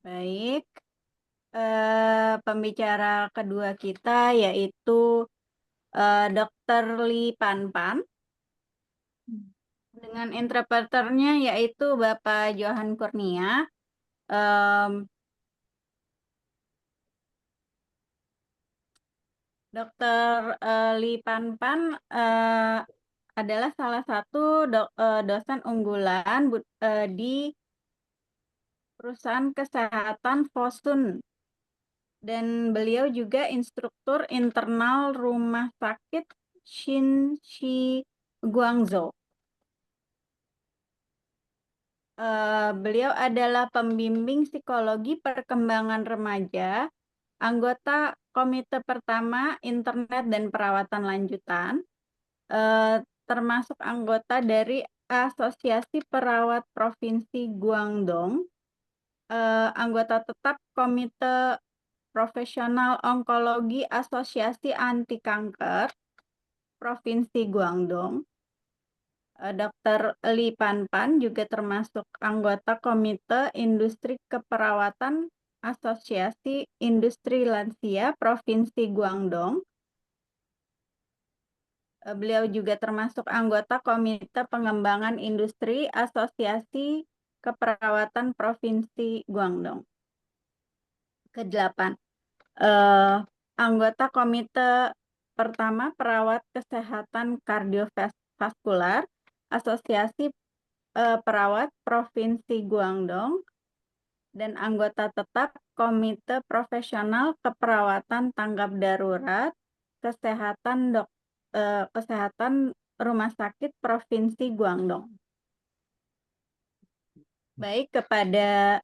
Baik, pembicara kedua kita yaitu Dr. Lee Pan dengan interpreternya yaitu Bapak Johan Kurnia. Dr. Lee Pan adalah salah satu dosen unggulan di perusahaan kesehatan Fosun. Dan beliau juga instruktur internal Rumah Sakit Shinchi Guangzhou. Beliau adalah pembimbing psikologi perkembangan remaja, anggota Komite Pertama Internet dan Perawatan Lanjutan, termasuk anggota dari Asosiasi Perawat Provinsi Guangdong, anggota tetap Komite Profesional Onkologi Asosiasi Anti Kanker Provinsi Guangdong. Dr. Lee Pan juga termasuk anggota Komite Industri Keperawatan Asosiasi Industri Lansia Provinsi Guangdong. Beliau juga termasuk anggota Komite Pengembangan Industri Asosiasi Keperawatan Provinsi Guangdong. Kedelapan, anggota Komite Pertama Perawat Kesehatan Kardiovaskular Asosiasi Perawat Provinsi Guangdong, dan anggota tetap Komite Profesional Keperawatan Tanggap Darurat Kesehatan Rumah Sakit Provinsi Guangdong. Baik, kepada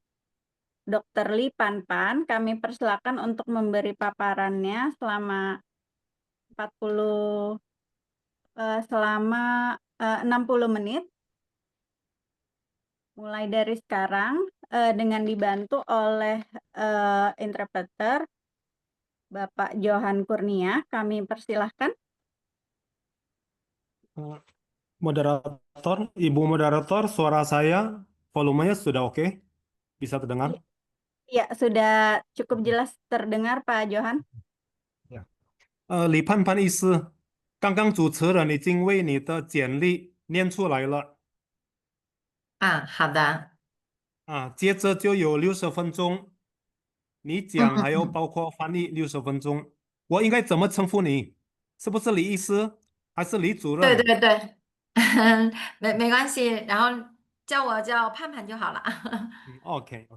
Dr. Lee Pan kami persilakan untuk memberi paparannya selama 60 menit. Mulai dari sekarang dengan dibantu oleh interpreter Bapak Johan Kurnia, kami persilahkan. Moderator, Ibu Moderator, suara saya volumenya sudah oke? Bisa terdengar? Ya, sudah cukup jelas terdengar Pak Johan. 李盼盼医师，刚刚主持人已经为你的简历念出来了好的。接着就有60分钟，你讲还有包括翻译60分钟，我应该怎么称呼你？是不是李医师还是李主任？对对对，没关系，然后叫盼盼就好了。OK。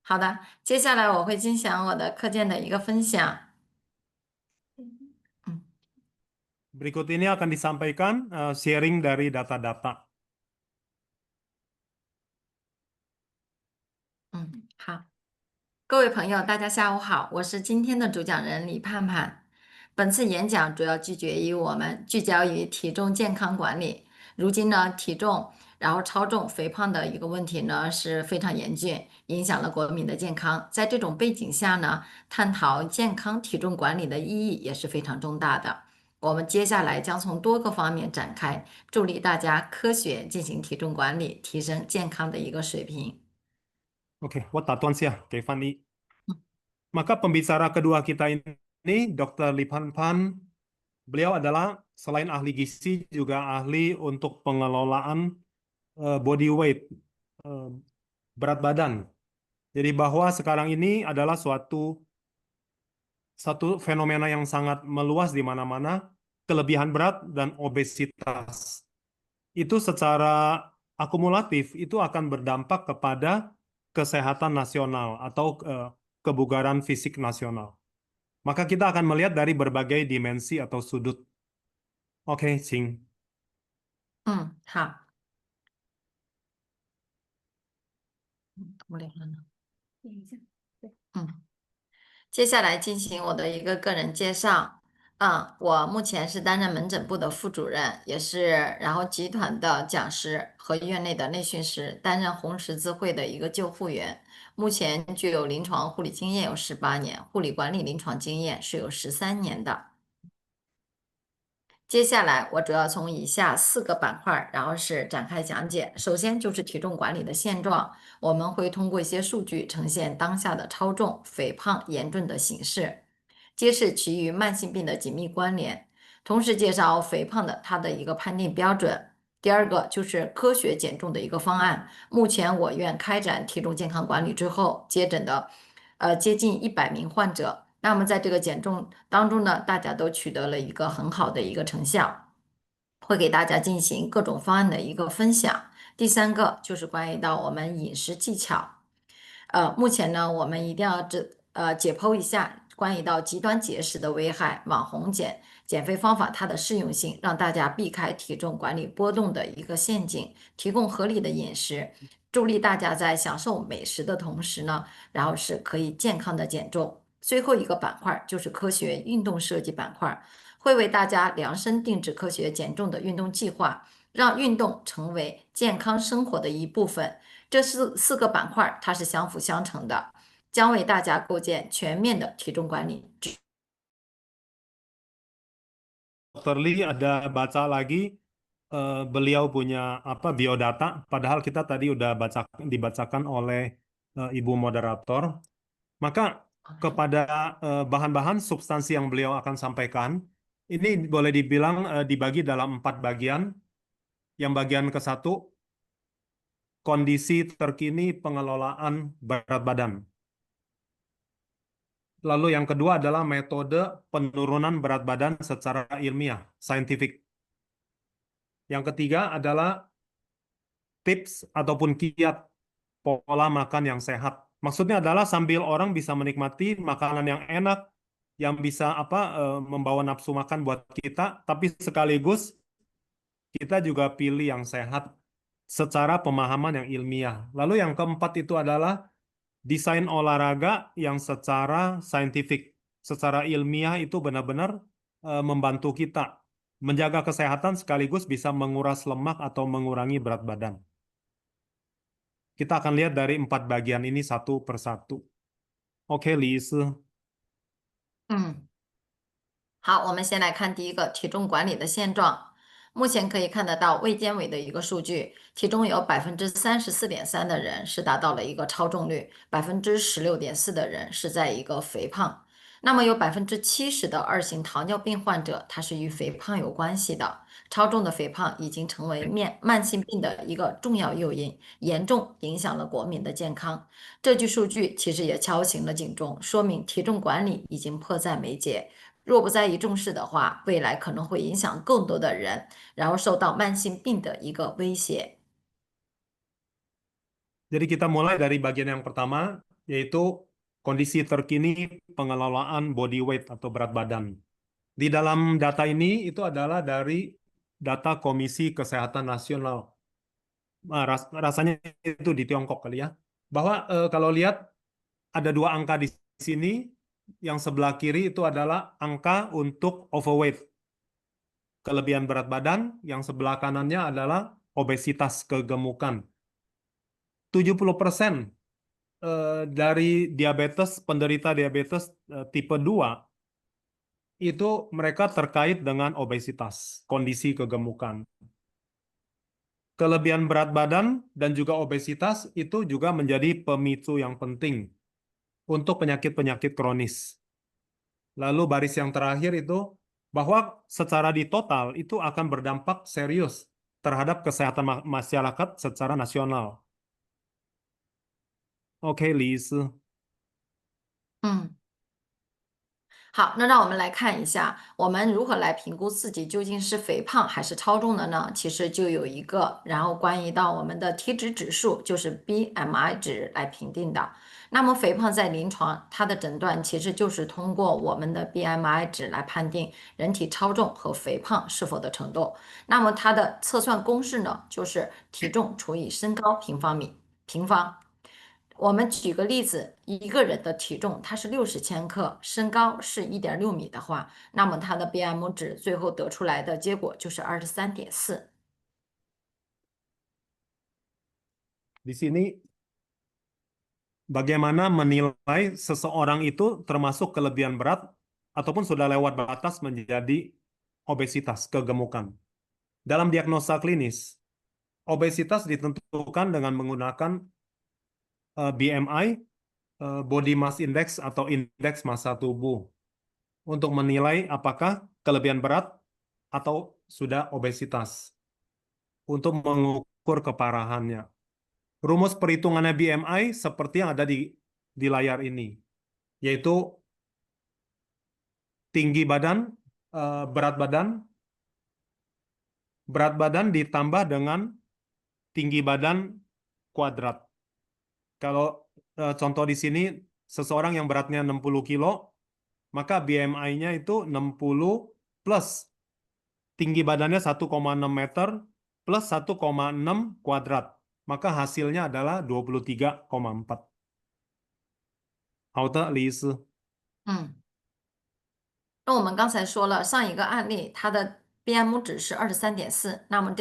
好的，接下来我会进行我的课件的一个分享。Berikut ini akan disampaikan sharing dari data-data. 好，各位朋友，大家下午好，我是今天的主讲人李盼盼。本次演讲主要聚焦于体重健康管理。如今呢，体重然后超重、肥胖的一个问题呢是非常严峻，影响了国民的健康。在这种背景下呢，探讨健康体重管理的意义也是非常重大的。我们接下来将从多个方面展开，助力大家科学进行体重管理，提升健康的一个水平。Oke, 我打断下给翻译。Maka pembicara kedua kita ini Dr. Lipan Pan, beliau adalah selain ahli gizi juga ahli untuk pengelolaan body weight, berat badan. Jadi bahwa sekarang ini adalah satu fenomena yang sangat meluas di mana-mana, kelebihan berat dan obesitas. Itu secara akumulatif itu akan berdampak kepada kesehatan nasional atau kebugaran fisik nasional. Maka kita akan melihat dari berbagai dimensi atau sudut. Oke, Cing. 好。我连了呢。接下来进行我的一个个人介绍。我目前是担任门诊部的副主任，也是然后集团的讲师和院内的内训师，担任红十字会的一个救护员。目前具有临床护理经验有18年，护理管理临床经验是有13年的。接下来我主要从以下4个板块，然后是展开讲解。首先就是体重管理的现状，我们会通过一些数据呈现当下的超重、肥胖严重的形势，揭示其与慢性病的紧密关联，同时介绍肥胖的它的一个判定标准。第二个就是科学减重的一个方案。目前我院开展体重健康管理之后，接诊的接近100名患者。那么在这个减重当中呢，大家都取得了一个很好的一个成效，会给大家进行各种方案的一个分享。第三个就是关于到我们饮食技巧。目前呢，我们一定要解剖一下关于到极端节食的危害、网红减肥方法它的适用性，让大家避开体重管理波动的一个陷阱，提供合理的饮食，助力大家在享受美食的同时呢，然后是可以健康的减重。最后一个板块就是科学运动设计板块，会为大家量身定制科学减重的运动计划，让运动成为健康生活的一部分。这四个板块它是相辅相成的，将为大家构建全面的体重管理。Dr. Lee ada baca lagi beliau punya apa biodata, padahal kita tadi udah dibacakan oleh Ibu moderator. Maka kepada bahan-bahan substansi yang beliau akan sampaikan, ini boleh dibilang dibagi dalam 4 bagian. Yang bagian ke-1, kondisi terkini pengelolaan berat badan. Lalu yang kedua adalah metode penurunan berat badan secara ilmiah, scientific. Yang ketiga adalah tips ataupun kiat pola makan yang sehat. Maksudnya adalah sambil orang bisa menikmati makanan yang enak, yang bisa membawa nafsu makan buat kita, tapi sekaligus kita juga pilih yang sehat secara pemahaman yang ilmiah. Lalu yang keempat itu adalah desain olahraga yang secara saintifik, secara ilmiah itu benar-benar membantu kita menjaga kesehatan sekaligus bisa menguras lemak atau mengurangi berat badan. Kita akan lihat dari 4 bagian ini satu persatu. Oke, Lise. 好，我们先来看第一个体重管理的现状。目前可以看得到卫健委的一个数据，其中有34.3%的人是达到了一个超重率，16.4%的人是在一个肥胖。那么有70%的2型糖尿病患者，它是与肥胖有关系的。超重的肥胖已经成为慢性病的一个重要诱因，严重影响了国民的健康。这句数据其实也敲醒了警钟，说明体重管理已经迫在眉睫。若不加以重视的话，未来可能会影响更多的人，然后受到慢性病的一个威胁。Jadi kita mulai dari bagian yang pertama, yaitu kondisi terkini pengelolaan body weight atau berat badan. Di dalam data ini itu adalah dari data Komisi Kesehatan Nasional. Rasanya itu di Tiongkok kali ya. Bahwa kalau lihat ada 2 angka di sini, yang sebelah kiri itu adalah angka untuk overweight, kelebihan berat badan, yang sebelah kanannya adalah obesitas, kegemukan. 70% dari penderita diabetes tipe 2 itu mereka terkait dengan obesitas, kondisi kegemukan. Kelebihan berat badan dan juga obesitas itu juga menjadi pemicu yang penting untuk penyakit-penyakit kronis. Lalu baris yang terakhir itu bahwa secara di total itu akan berdampak serius terhadap kesehatan masyarakat secara nasional. Oke, Lise. 好，那让我们来看一下，我们如何来评估自己究竟是肥胖还是超重的呢？其实就有一个，然后关于到我们的体脂指数，就是 BMI 值来评定的。那么肥胖在临床，它的诊断其实就是通过我们的 BMI 值来判定人体超重和肥胖是否的程度。那么它的测算公式呢，就是体重除以身高平方米平方。我们举个例子，一个人的体重他是60千克，身高是1.6米的话，那么他的 BMI 值最后得出来的结果就是23.4。Di sini bagaimana menilai seseorang itu termasuk kelebihan berat ataupun sudah lewat batas menjadi obesitas, kegemukan. Dalam diagnosa klinis, obesitas ditentukan dengan menggunakan BMI, Body Mass Index atau indeks massa tubuh, untuk menilai apakah kelebihan berat atau sudah obesitas, untuk mengukur keparahannya. Rumus perhitungannya BMI seperti yang ada di layar ini, yaitu tinggi badan, berat badan ditambah dengan tinggi badan kuadrat. Kalau contoh di sini, seseorang yang beratnya 60 kilo, maka BMI-nya itu 60 plus tinggi badannya 1,6 meter plus 1,6 kuadrat. Maka hasilnya adalah 23,4. 好的，李医师。那我们刚才说了，上一个案例它的 BM 值是23.4，那么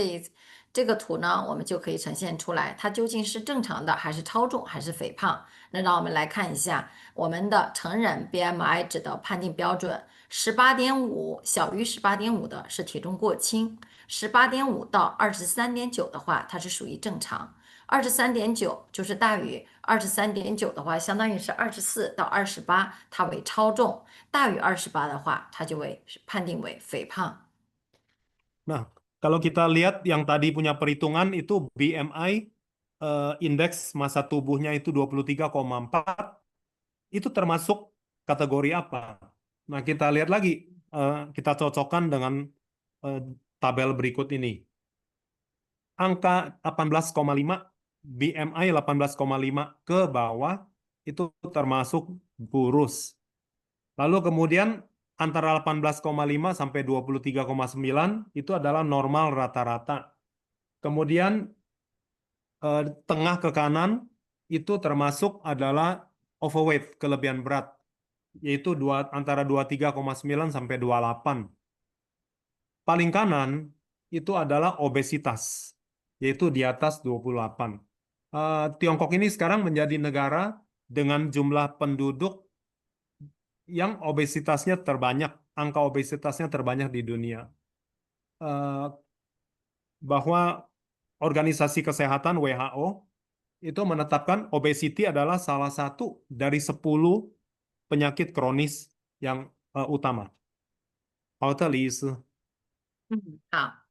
这个图呢，我们就可以呈现出来，它究竟是正常的，还是超重，还是肥胖？那让我们来看一下我们的成人 BMI 值的判定标准，18.5小于18.5的是体重过轻，18.5到23.9的话，它是属于正常。23.9就是大于23.9的话，相当于是24到28，它为超重；大于28的话，它就判定为肥胖。Nah, kalau kita lihat yang tadi punya perhitungan itu BMI, indeks massa tubuhnya itu 23,4, itu termasuk kategori apa? Nah, kita lihat lagi, kita cocokkan dengan tabel berikut ini. Angka 18,5, BMI 18,5 ke bawah itu termasuk kurus. Lalu kemudian antara 18,5 sampai 23,9 itu adalah normal rata-rata. Kemudian tengah ke kanan itu termasuk adalah overweight, kelebihan berat, yaitu antara 23,9 sampai 28. Paling kanan itu adalah obesitas, yaitu di atas 28. Tiongkok ini sekarang menjadi negara dengan jumlah penduduk yang obesitasnya terbanyak, angka obesitasnya terbanyak di dunia. Bahwa Organisasi Kesehatan WHO itu menetapkan obesity adalah salah satu dari 10 penyakit kronis yang utama. 好的，李医师。好。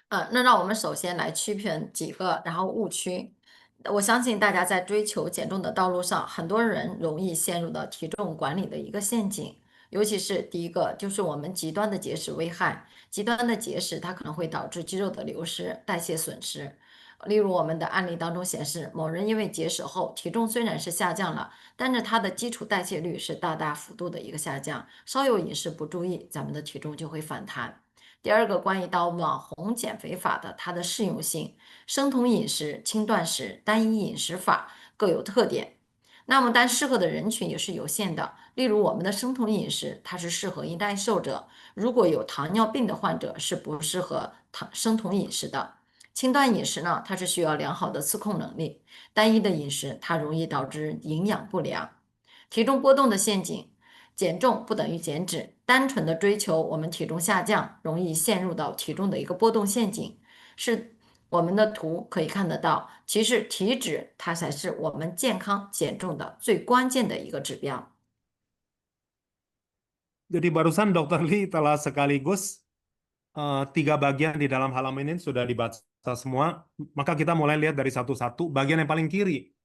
那让我们首先来区分几个，然后误区。我相信大家在追求减重的道路上，很多人容易陷入到体重管理的一个陷阱。尤其是第一个，就是我们极端的节食危害。极端的节食，它可能会导致肌肉的流失、代谢损失。例如我们的案例当中显示，某人因为节食后，体重虽然是下降了，但是他的基础代谢率是大大幅度的一个下降。稍有饮食不注意，咱们的体重就会反弹。第二个，关于到网红减肥法的它的适用性，生酮饮食、轻断食、单一饮食法各有特点。那么，但适合的人群也是有限的。例如，我们的生酮饮食，它是适合易耐受者，如果有糖尿病的患者是不适合生酮饮食的。轻断饮食呢，它是需要良好的自控能力；单一的饮食，它容易导致营养不良。体重波动的陷阱。减重不等于减脂，单纯的追求我们体重下降，容易陷入到体重的一个波动陷阱。是我们的图可以看得到，其实体脂它才是我们健康减重的最关键的一个指标。Jadi barusan Dr. Lee telah sekaligus 3 bagian di dalam halaman ini sudah dibaca semua. Maka kita mulai lihat dari satu-satu. Bagian yang paling kiri,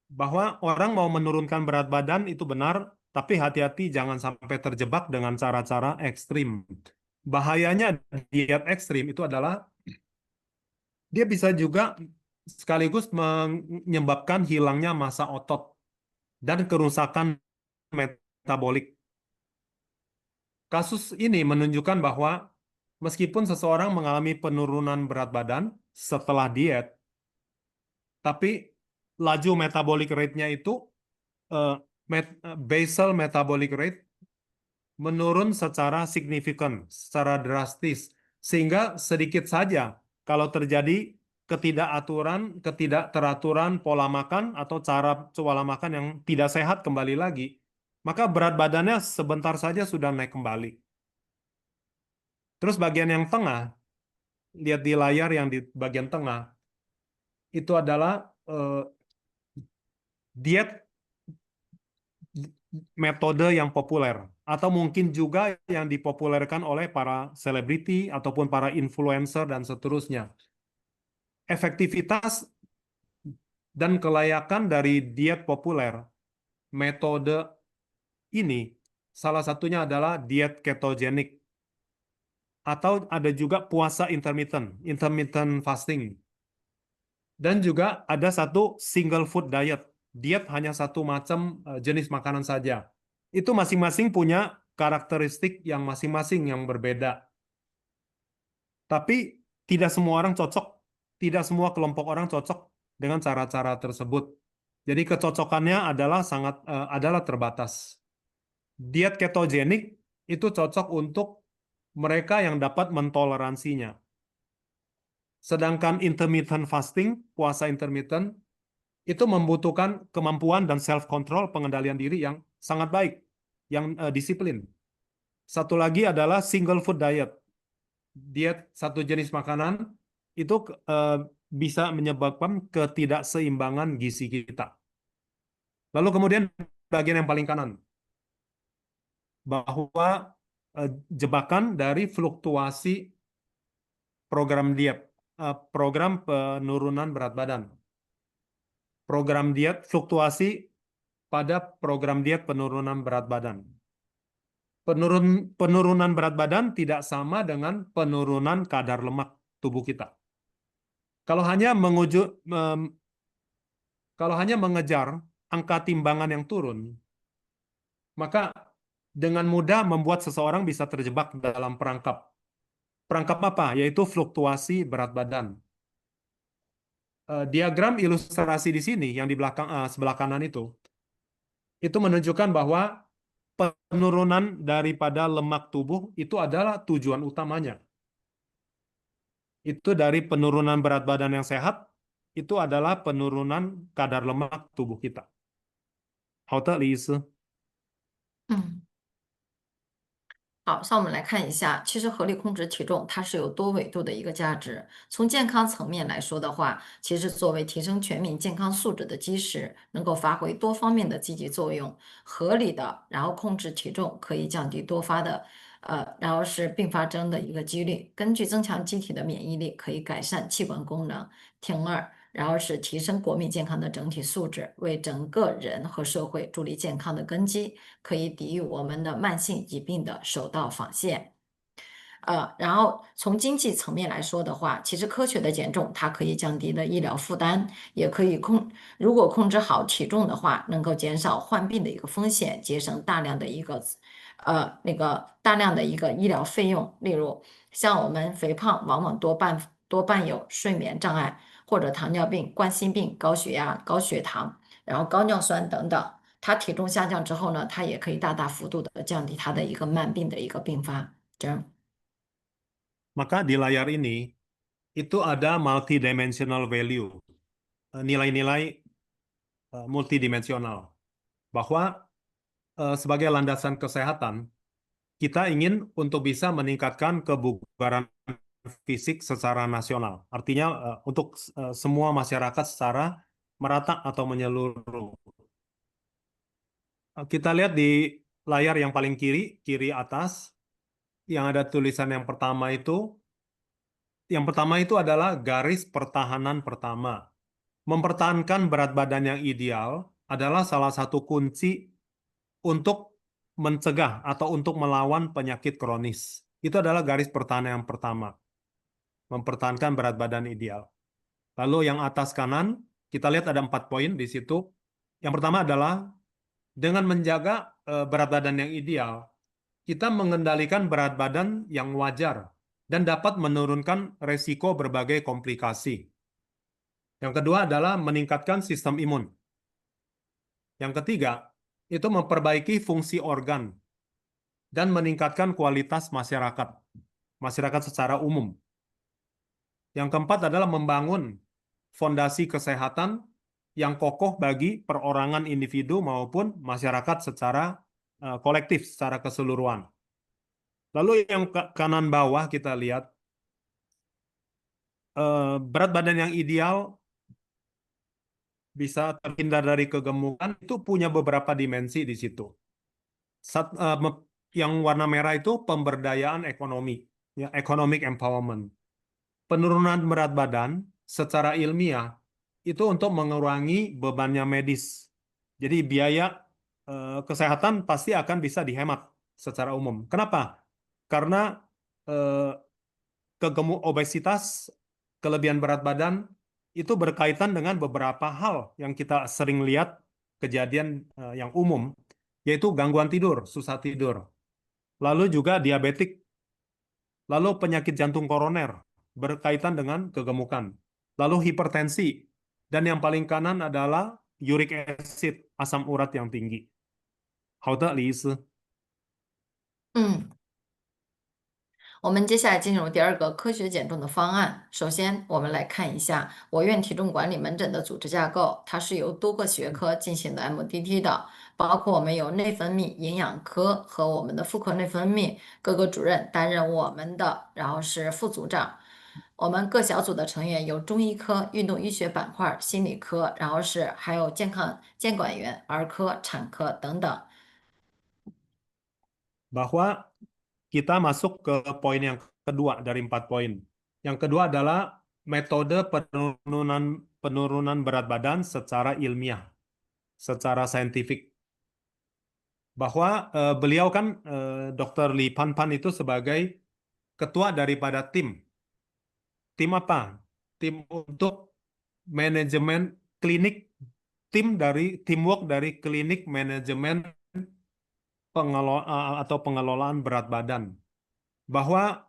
bahwa orang mau menurunkan berat badan itu benar, tapi hati-hati jangan sampai terjebak dengan cara-cara ekstrim. Bahayanya diet ekstrim itu adalah dia bisa juga sekaligus menyebabkan hilangnya massa otot dan kerusakan metabolik. Kasus ini menunjukkan bahwa meskipun seseorang mengalami penurunan berat badan setelah diet, tapi laju metabolic rate-nya itu basal metabolic rate menurun secara signifikan, secara drastis, sehingga sedikit saja kalau terjadi ketidakteraturan pola makan atau cara pola makan yang tidak sehat kembali lagi, maka berat badannya sebentar saja sudah naik kembali. Terus bagian yang tengah, lihat di layar yang di bagian tengah, itu adalah diet metode yang populer, atau mungkin juga yang dipopulerkan oleh para selebriti ataupun para influencer dan seterusnya. Efektivitas dan kelayakan dari diet populer, metode ini salah satunya adalah diet ketogenik, atau ada juga puasa intermittent fasting. Dan juga ada satu single food diet hanya satu macam jenis makanan saja. Itu masing-masing punya karakteristik yang masing-masing yang berbeda. Tapi tidak semua orang cocok, tidak semua kelompok orang cocok dengan cara-cara tersebut. Jadi kecocokannya adalah terbatas. Diet ketogenik itu cocok untuk mereka yang dapat mentoleransinya. Sedangkan intermittent fasting, puasa intermittent, itu membutuhkan kemampuan dan self-control, pengendalian diri yang sangat baik, yang disiplin. Satu lagi adalah single food diet satu jenis makanan, itu bisa menyebabkan ketidakseimbangan gizi kita. Lalu kemudian bagian yang paling kanan, bahwa jebakan dari fluktuasi program diet, program penurunan berat badan. Program diet, fluktuasi pada program diet penurunan berat badan. Penurunan berat badan tidak sama dengan penurunan kadar lemak tubuh kita. Kalau hanya mengejar angka timbangan yang turun, maka dengan mudah membuat seseorang bisa terjebak dalam perangkap. Perangkap apa? Yaitu fluktuasi berat badan. Diagram ilustrasi di sini yang di belakang sebelah kanan itu menunjukkan bahwa penurunan daripada lemak tubuh itu adalah tujuan utamanya. Itu dari penurunan berat badan yang sehat, itu adalah penurunan kadar lemak tubuh kita. 好的，李医师。好，像我们来看一下，其实合理控制体重它是有多维度的一个价值。从健康层面来说的话，其实作为提升全民健康素质的基石，能够发挥多方面的积极作用。合理的，然后控制体重可以降低多发的，然后是并发症的一个几率。根据增强机体的免疫力，可以改善器官功能。听二。然后是提升国民健康的整体素质，为整个人和社会助力健康的根基，可以抵御我们的慢性疾病的首道防线。然后从经济层面来说的话，其实科学的减重它可以降低的医疗负担，也可以如果控制好体重的话，能够减少患病的一个风险，节省大量的一个医疗费用。例如，像我们肥胖往往多半有睡眠障碍，或者糖尿病、冠心病、高血压、高血糖，然后高尿酸等等。它体重下降之后呢，它也可以大大幅度的降低它的一个慢病的一个并发症。Maka di layar ini itu ada multidimensional value, nilai-nilai multidimensional, bahwa sebagai landasan kesehatan, kita ingin untuk bisa meningkatkan kebugaran fisik secara nasional. Artinya untuk semua masyarakat secara merata atau menyeluruh. Kita lihat di layar yang paling kiri atas, yang ada tulisan yang pertama itu adalah garis pertahanan pertama. Mempertahankan berat badan yang ideal adalah salah satu kunci untuk mencegah atau untuk melawan penyakit kronis. Itu adalah garis pertahanan yang pertama. Mempertahankan berat badan ideal. Lalu yang atas kanan, kita lihat ada 4 poin di situ. Yang pertama adalah dengan menjaga berat badan yang ideal, kita mengendalikan berat badan yang wajar dan dapat menurunkan resiko berbagai komplikasi. Yang kedua adalah meningkatkan sistem imun. Yang ketiga, itu memperbaiki fungsi organ dan meningkatkan kualitas masyarakat secara umum. Yang keempat adalah membangun fondasi kesehatan yang kokoh bagi perorangan individu maupun masyarakat secara kolektif, secara keseluruhan. Lalu yang kanan bawah kita lihat, berat badan yang ideal bisa terhindar dari kegemukan itu punya beberapa dimensi di situ. Yang warna merah itu pemberdayaan ekonomi, ya, economic empowerment. Penurunan berat badan secara ilmiah itu untuk mengurangi bebannya medis. Jadi biaya kesehatan pasti akan bisa dihemat secara umum. Kenapa? Karena obesitas, kelebihan berat badan itu berkaitan dengan beberapa hal yang kita sering lihat kejadian yang umum, yaitu gangguan tidur, susah tidur, lalu juga diabetik, lalu penyakit jantung koroner berkaitan dengan kegemukan, lalu hipertensi, dan yang paling kanan adalah uric acid, asam urat yang tinggi. 好的，李医师。嗯。我们接下来进入第二个科学减重的方案。首先，我们来看一下我院体重管理门诊的组织架构，它是由多个学科进行的 MDT 的，包括我们有内分泌、营养科和我们的妇科内分泌各个主任担任我们的，然后是副组长。我们各小组的成员有中医科、运动医学板块、心理科，然后是还有健康监管员、儿科、产科等等。Bahwa kita masuk ke poin yang kedua dari 4 poin. Yang kedua adalah metode penurunan berat badan secara ilmiah, secara saintifik. Bahwa beliau kan Dr. Lee Pan Pan itu sebagai ketua daripada tim. Tim apa? Tim untuk manajemen klinik, teamwork dari klinik manajemen pengelolaan berat badan. Bahwa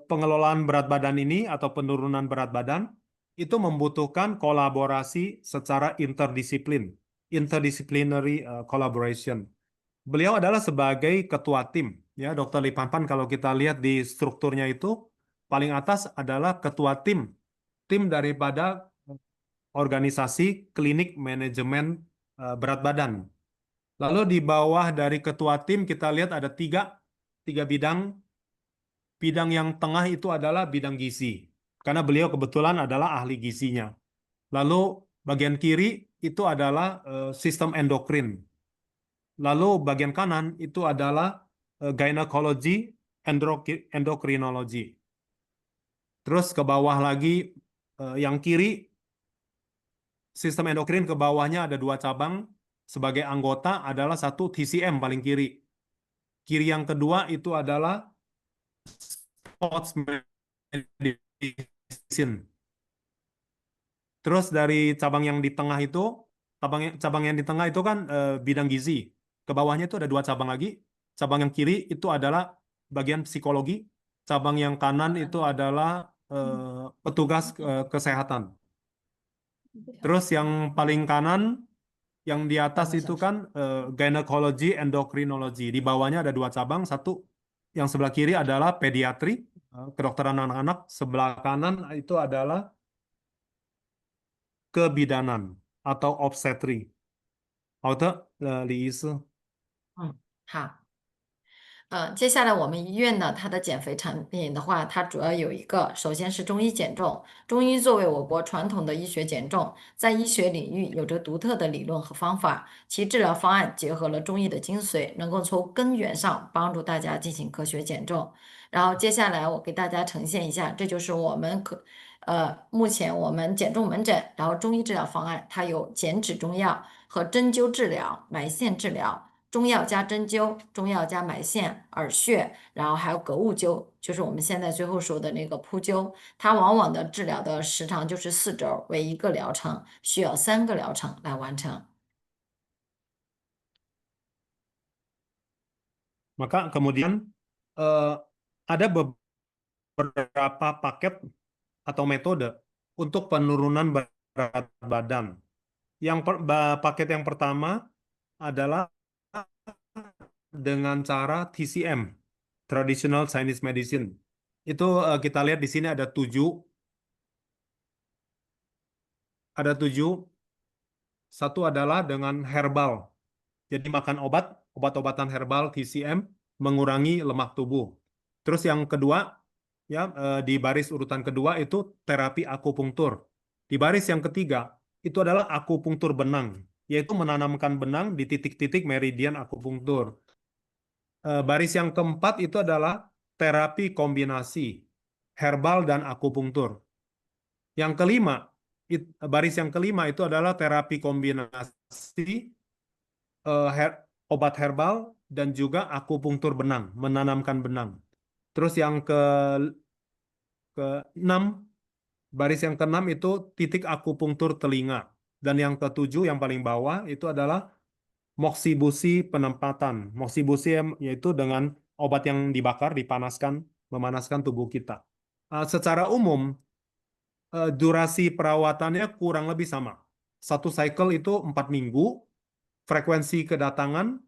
pengelolaan berat badan ini atau penurunan berat badan itu membutuhkan kolaborasi secara interdisciplinary collaboration. Beliau adalah sebagai ketua tim, ya, Dr. Lee Pan Pan. Kalau kita lihat di strukturnya itu paling atas adalah ketua tim daripada organisasi klinik manajemen berat badan. Lalu di bawah dari ketua tim kita lihat ada tiga bidang. Bidang yang tengah itu adalah bidang gizi, karena beliau kebetulan adalah ahli gizinya. Lalu bagian kiri itu adalah sistem endokrin. Lalu bagian kanan itu adalah gynecology, endokrinologi. Terus ke bawah lagi yang kiri, sistem endokrin ke bawahnya ada 2 cabang. Sebagai anggota adalah 1 TCM paling kiri. Kiri yang kedua itu adalah sports medicine. Terus dari cabang yang di tengah itu, cabang yang di tengah itu kan bidang gizi. Ke bawahnya itu ada 2 cabang lagi. Cabang yang kiri itu adalah bagian psikologi. Cabang yang kanan itu adalah petugas kesehatan. Terus yang paling kanan, yang di atas itu kan gynecology, endokrinologi. Di bawahnya ada 2 cabang. Satu yang sebelah kiri adalah pediatri, kedokteran anak-anak. Sebelah kanan itu adalah kebidanan atau obstetri. 好的，李医师。好。接下来我们医院呢，它的减肥产品的话，它主要有一个，首先是中医减重。中医作为我国传统的医学减重，在医学领域有着独特的理论和方法，其治疗方案结合了中医的精髓，能够从根源上帮助大家进行科学减重。然后接下来我给大家呈现一下，这就是我们目前我们减重门诊，然后中医治疗方案，它有减脂中药和针灸治疗、埋线治疗。中药加针灸，中药加埋线、耳穴，然后还有格物灸，就是我们现在最后说的那个扑灸。它往往的治疗的时长就是4周为1个疗程，需要3个疗程来完成。Maka kemudian ada beberapa paket atau metode untuk penurunan berat badan. Paket yang pertama adalah dengan cara TCM, Traditional Chinese Medicine. Itu kita lihat di sini ada 7. Ada 7. Satu adalah dengan herbal. Jadi makan obat-obatan herbal TCM mengurangi lemak tubuh. Terus yang kedua, ya di baris urutan kedua itu terapi akupunktur. Di baris yang ketiga itu adalah akupunktur benang, yaitu menanamkan benang di titik-titik meridian akupunktur. Baris yang keempat itu adalah terapi kombinasi herbal dan akupunktur. Yang kelima, baris yang kelima itu adalah terapi kombinasi obat herbal dan juga akupunktur benang, menanamkan benang. Terus yang ke-6, baris yang ke-6 itu titik akupunktur telinga. Dan yang ke-7 yang paling bawah itu adalah moksibusi penempatan. Moksibusi yaitu dengan obat yang dibakar, dipanaskan, memanaskan tubuh kita. Secara umum, durasi perawatannya kurang lebih sama. Satu cycle itu 4 minggu, frekuensi kedatangan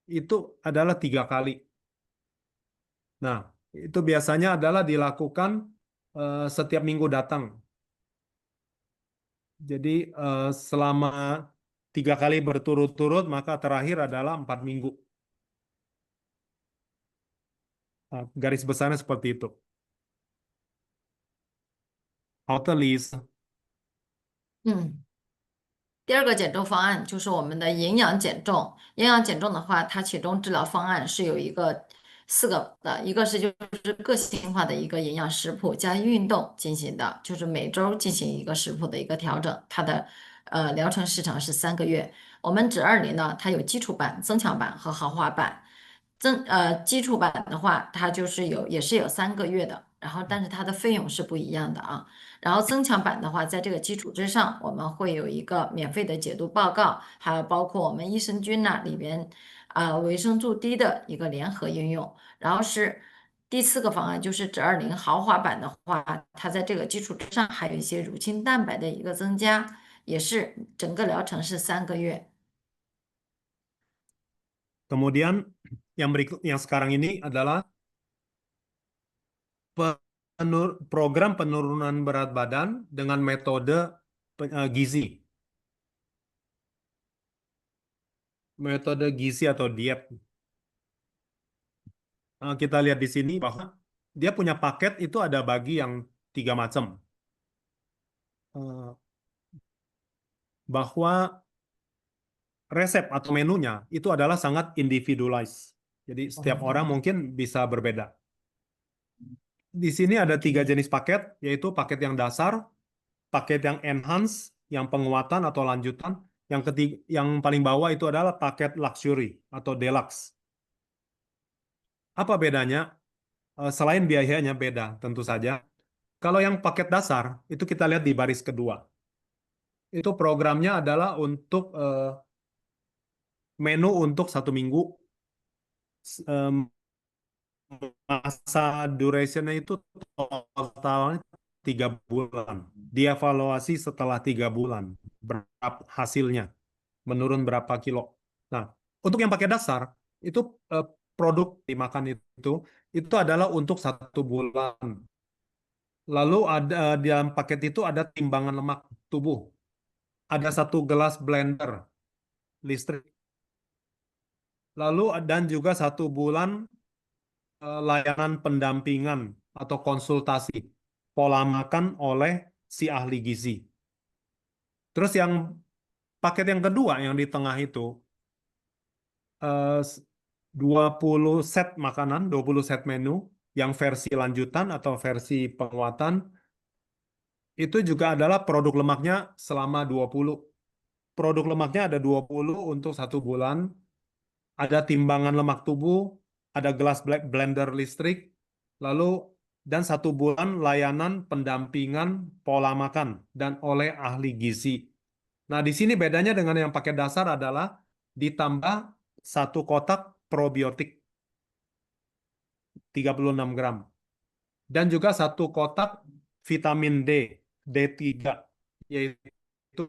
itu adalah 3 kali. Nah, itu biasanya adalah dilakukan setiap minggu datang. Jadi selama 3 kali berturut-turut, maka terakhir adalah 4 minggu. Garis besarnya seperti itu. Outer list. 第二个减重方案就是我们的营养减重。营养减重的话，它其中治疗方案是有四个的，一个是就是个性化的一个营养食谱加运动进行的，就是每周进行一个食谱的一个调整。它的疗程时长是3个月。我们指2零呢，它有基础版、增强版和豪华版。基础版的话，它就是也是有3个月的，然后但是它的费用是不一样的啊。然后增强版的话，在这个基础之上，我们会有一个免费的解毒报告，还有包括我们益生菌呐、里边维生素 D 的一个联合应用。然后是第4个方案，就是指2零豪华版的话，它在这个基础之上还有一些乳清蛋白的一个增加，也是整个疗程是3个月。Kemudian yang sekarang ini adalah program penurunan berat badan dengan metode gizi. Metode gizi atau diet. Kita lihat di sini bahwa dia punya paket itu ada bagi yang 3 macam. Bahwa resep atau menunya itu adalah sangat individualized. Jadi setiap orang mungkin bisa berbeda. Di sini ada 3 jenis paket, yaitu paket yang dasar, paket yang enhance, yang penguatan atau lanjutan. Yang paling bawah itu adalah paket luxury atau deluxe. Apa bedanya? Selain biayanya beda, tentu saja. Kalau yang paket dasar, itu kita lihat di baris kedua. Itu programnya adalah untuk menu untuk 1 minggu. Masa durationnya itu totalnya 3 bulan. Dievaluasi setelah 3 bulan. Berapa hasilnya. Menurun berapa kilo. Nah, untuk yang pakai dasar, itu produk dimakan itu adalah untuk 1 bulan. Lalu ada di dalam paket itu ada timbangan lemak tubuh. Ada 1 gelas blender listrik. Lalu dan juga 1 bulan layanan pendampingan atau konsultasi pola makan oleh si ahli gizi. Terus yang paket yang kedua yang di tengah itu 20 set makanan, 20 set menu yang versi lanjutan atau versi penguatan itu juga adalah produk lemaknya selama 20. Produk lemaknya ada 20 untuk 1 bulan. Ada timbangan lemak tubuh, ada gelas blender listrik, lalu dan 1 bulan layanan pendampingan pola makan dan oleh ahli gizi. Nah, di sini bedanya dengan yang pakai dasar adalah ditambah 1 kotak probiotik 36 gram dan juga 1 kotak vitamin D, D3, yaitu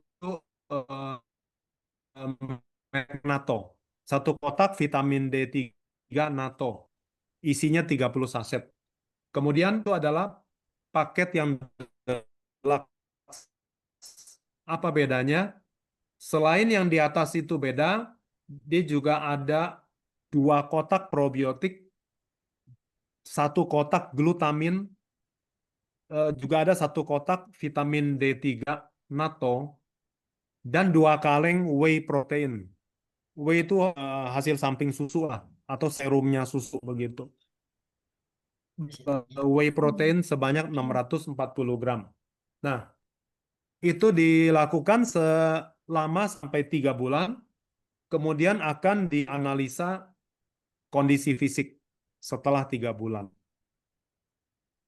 Magnato. 1 kotak vitamin D3 NATO. Isinya 30 saset. Kemudian itu adalah paket yang deluxe. Apa bedanya? Selain yang di atas itu beda, dia juga ada 2 kotak probiotik satu kotak glutamin, juga ada satu kotak vitamin D3 natto, dan 2 kaleng whey protein. Whey itu hasil samping susu lah, atau serumnya susu begitu. Whey protein sebanyak 640 gram. Nah, itu dilakukan selama sampai 3 bulan, kemudian akan dianalisa kondisi fisik setelah 3 bulan.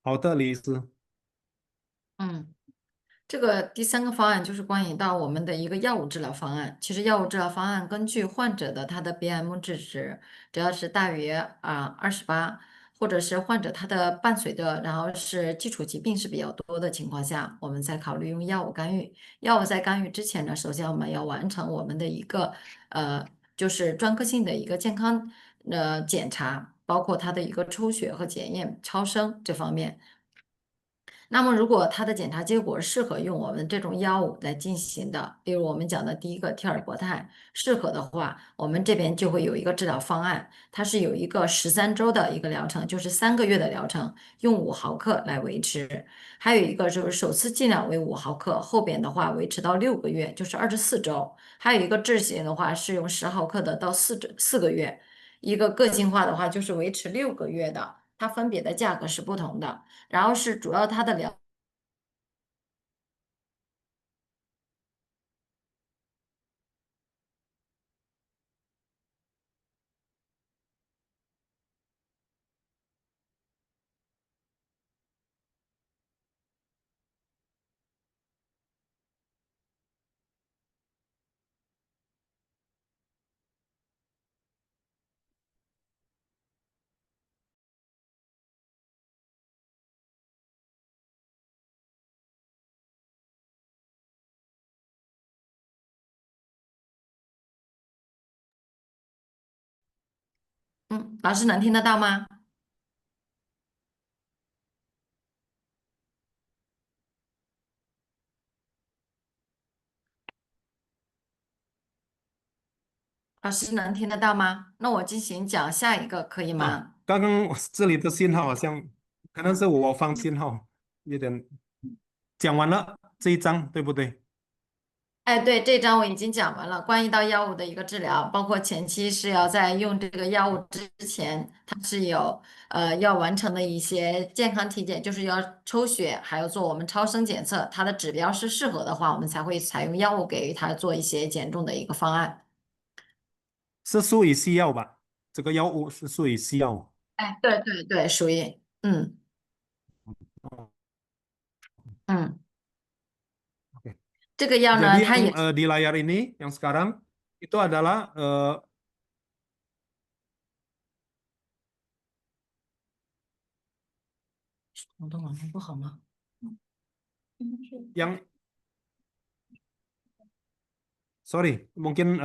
好的，李医师。嗯。这个第三个方案就是关于到我们的一个药物治疗方案。其实药物治疗方案根据患者的他的 BM 值，只要是大于28，或者是患者他的伴随的，然后是基础疾病是比较多的情况下，我们再考虑用药物干预。药物在干预之前呢，首先我们要完成我们的一个就是专科性的一个健康检查，包括他的一个抽血和检验、超声这方面。那么，如果他的检查结果适合用我们这种药物来进行的，例如我们讲的第一个替尔博泰，适合的话，我们这边就会有一个治疗方案，它是有一个13周的一个疗程，就是3个月的疗程，用5毫克来维持。还有一个就是首次剂量为5毫克，后边的话维持到6个月，就是24周。还有一个智行的话是用10毫克的到4个月，一个个性化的话就是维持6个月的，它分别的价格是不同的。然后是主要它的疗。老师能听得到吗？老师能听得到吗？那我进行讲下一个可以吗？刚刚这里的信号好像可能是我放信号有点讲完了这一章，对不对？哎，对，这章我已经讲完了，关于到药物的一个治疗，包括前期是要在用这个药物之前，它是有要完成的一些健康体检，就是要抽血，还要做我们超声检测，它的指标是适合的话，我们才会采用药物给予它做一些减重的一个方案。是属于西药吧？这个药物是属于西药。哎，对对对，属于嗯，Oke. 这个药呢，Jadi yang 它也。di layar ini yang sekarang itu adalah 我的网络不好吗？yang sorry mungkin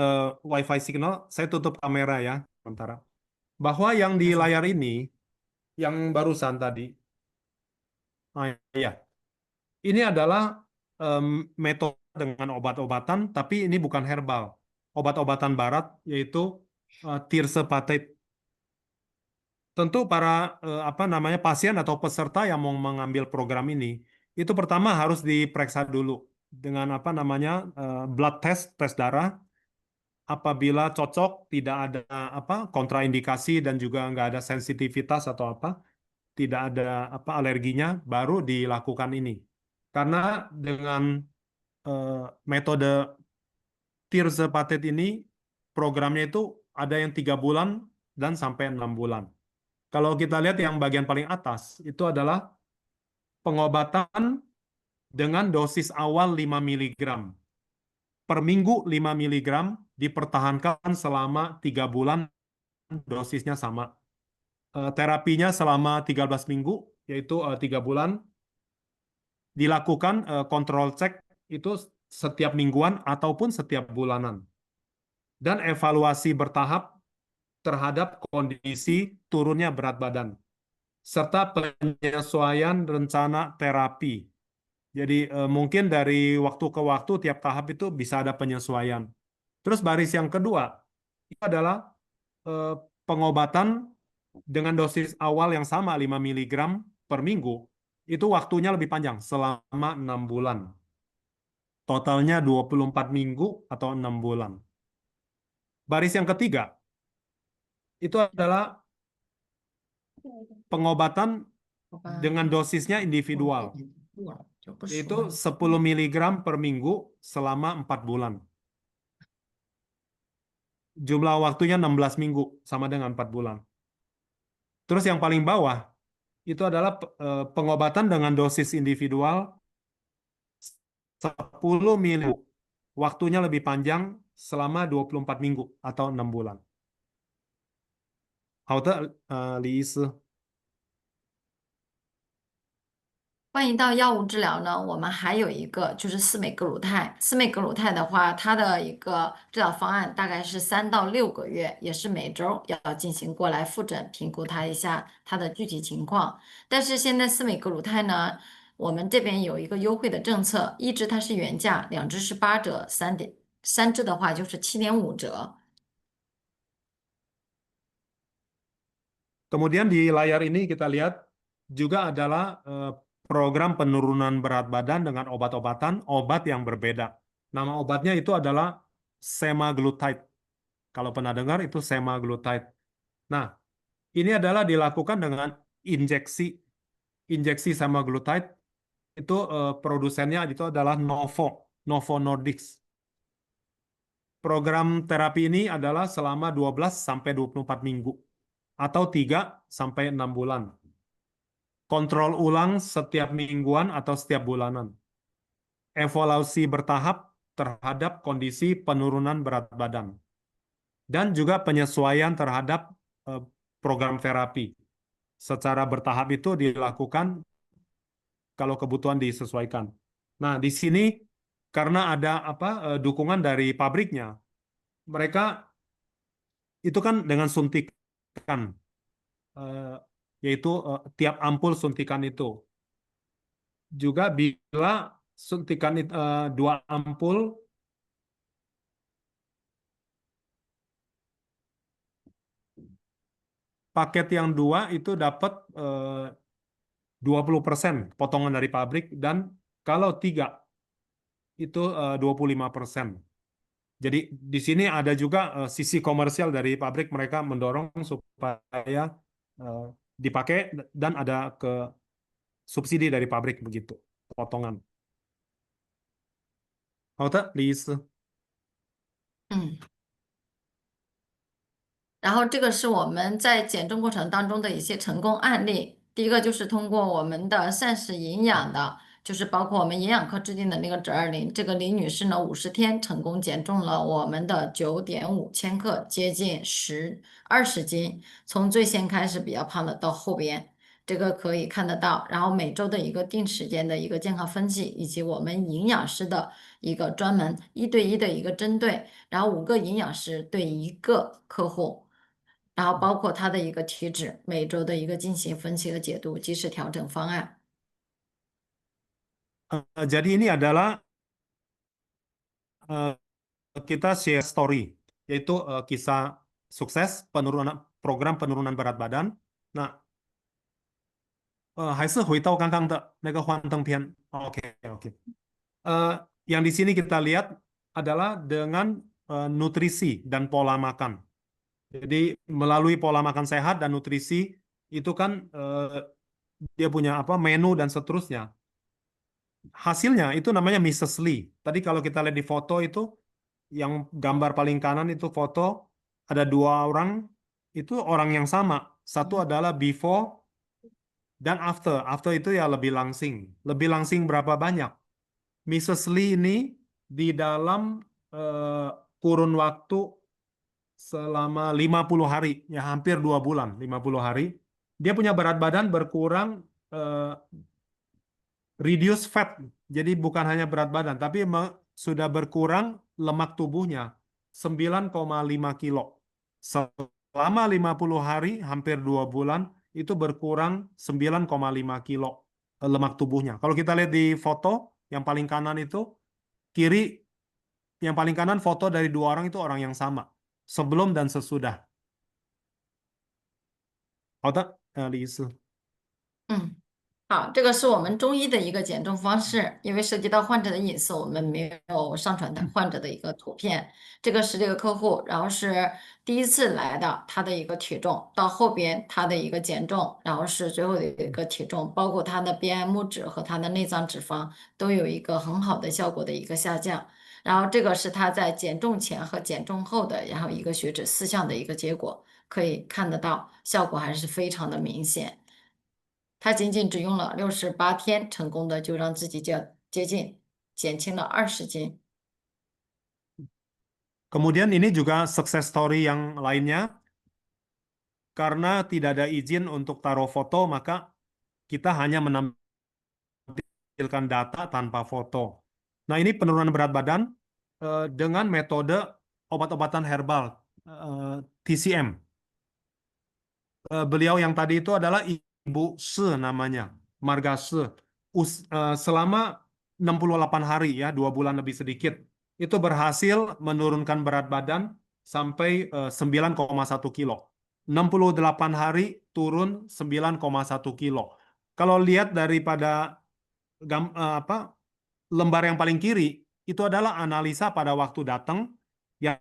WiFi signal saya tutup kamera ya sementara. Bahwa yang di layar ini yang barusan tadi, ya ini adalah metode dengan obat-obatan, tapi ini bukan herbal. Obat-obatan barat yaitu tirsepatate. Tentu para apa namanya pasien atau peserta yang mau mengambil program ini itu pertama harus diperiksa dulu dengan apa namanya blood test, tes darah. Apabila cocok, tidak ada apa kontraindikasi dan juga nggak ada sensitivitas atau apa, tidak ada apa alerginya, baru dilakukan ini. Karena dengan metode tirzepatet ini programnya itu ada yang 3 bulan dan sampai 6 bulan. Kalau kita lihat yang bagian paling atas itu adalah pengobatan dengan dosis awal 5 miligram. Per minggu 5 miligram dipertahankan selama 3 bulan, dosisnya sama. Terapinya selama 13 minggu, yaitu 3 bulan. Dilakukan kontrol cek itu setiap mingguan ataupun setiap bulanan. Dan evaluasi bertahap terhadap kondisi turunnya berat badan, serta penyesuaian rencana terapi. Jadi mungkin dari waktu ke waktu tiap tahap itu bisa ada penyesuaian. Terus baris yang kedua itu adalah pengobatan dengan dosis awal yang sama 5 mg per minggu, itu waktunya lebih panjang selama 6 bulan. Totalnya 24 minggu atau 6 bulan. Baris yang ketiga, itu adalah pengobatan dengan dosisnya individual, yaitu 10 mg per minggu selama 4 bulan. Jumlah waktunya 16 minggu, sama dengan 4 bulan. Terus yang paling bawah, itu adalah pengobatan dengan dosis individual 10 minggu. Waktunya lebih panjang selama 24 minggu atau 6 bulan. 好的，李医师。关于到药物治疗呢，我们还有一个就是司美格鲁肽。司美格鲁肽的话，它的一个治疗方案大概是3到6个月，也是每周要进行过来复诊，评估它一下它的具体情况。但是现在司美格鲁肽呢，我们这边有一个优惠的政策，一支它是原价，2支是8折，3支的话就是7.5折。Kemudian di layar ini kita lihat juga adalah program penurunan berat badan dengan obat-obatan, obat yang berbeda. Nama obatnya itu adalah semaglutide. Kalau pernah dengar itu semaglutide. Nah, ini adalah dilakukan dengan injeksi. Injeksi semaglutide itu produsennya itu adalah Novo Nordisk. Program terapi ini adalah selama 12 sampai 24 minggu atau 3 sampai 6 bulan. Kontrol ulang setiap mingguan atau setiap bulanan. Evaluasi bertahap terhadap kondisi penurunan berat badan. Dan juga penyesuaian terhadap program terapi. Secara bertahap itu dilakukan kalau kebutuhan disesuaikan. Nah, di sini karena ada dukungan dari pabriknya, mereka itu kan dengan suntikan, yaitu tiap ampul suntikan itu. Juga bila suntikan 2 ampul paket yang 2 itu dapat 20% potongan dari pabrik, dan kalau 3 itu 25%. Jadi di sini ada juga sisi komersial dari pabrik, mereka mendorong supaya dipakai dan ada ke subsidi dari pabrik begitu, potongan. 好的，李医师。然后这个是我们在减重过程当中的一些成功案例。第一个就是通过我们的膳食营养的，就是包括我们营养科制定的那个920，这个李女士呢50天成功减重了我们的9.5千克，接近20斤，从最先开始比较胖的到后边。这个可以看得到，然后每周的一个定时间的一个健康分析，以及我们营养师的一个专门1对1的一个针对，然后5个营养师对1个客户，然后包括他的一个体脂，每周的一个进行分析和解读，及时调整方案。Jadi ini adalah kita share story, yaitu kisah sukses program penurunan berat badan. Nah, 还是回到刚刚的那个幻灯片。OK. Yang di sini kita lihat adalah dengan nutrisi dan pola makan. Jadi melalui pola makan sehat dan nutrisi itu kan dia punya menu dan seterusnya. Hasilnya itu namanya Mrs. Lee. Tadi kalau kita lihat di foto itu, yang gambar paling kanan itu foto, ada 2 orang, itu orang yang sama. Satu adalah before dan after. After itu ya lebih langsing. Lebih langsing berapa banyak? Mrs. Lee ini di dalam kurun waktu selama 50 hari, ya hampir 2 bulan, 50 hari, dia punya berat badan berkurang, reduce fat. Jadi bukan hanya berat badan, tapi sudah berkurang lemak tubuhnya 9,5 kilo. Selama 50 hari, hampir 2 bulan, itu berkurang 9,5 kilo lemak tubuhnya. Kalau kita lihat di foto yang paling kanan itu, kiri yang paling kanan foto dari 2 orang itu orang yang sama, sebelum dan sesudah. 好的，李医师。嗯。好，这个是我们中医的一个减重方式，因为涉及到患者的隐私，我们没有上传的患者的一个图片。这个是这个客户，然后是第一次来的，他的一个体重，到后边他的一个减重，然后是最后的一个体重，包括他的 BMI 值和他的内脏脂肪都有一个很好的效果的一个下降。然后这个是他在减重前和减重后的，然后一个血脂四项的一个结果，可以看得到效果还是非常的明显。他仅仅只用了68天，成功的就让自己接近减轻了20斤。Kemudian ini juga success story yang lainnya, karena tidak ada izin untuk taruh foto, maka kita hanya menampilkan data tanpa foto. Nah, ini penurunan berat badan dengan metode obat-obatan herbal, TCM. Beliau yang tadi itu adalah Ibu Se namanya, Marga Se. Selama 68 hari ya, 2 bulan lebih sedikit, itu berhasil menurunkan berat badan sampai 9,1 kilo. 68 hari turun 9,1 kilo. Kalau lihat daripada lembar yang paling kiri, itu adalah analisa pada waktu datang, yang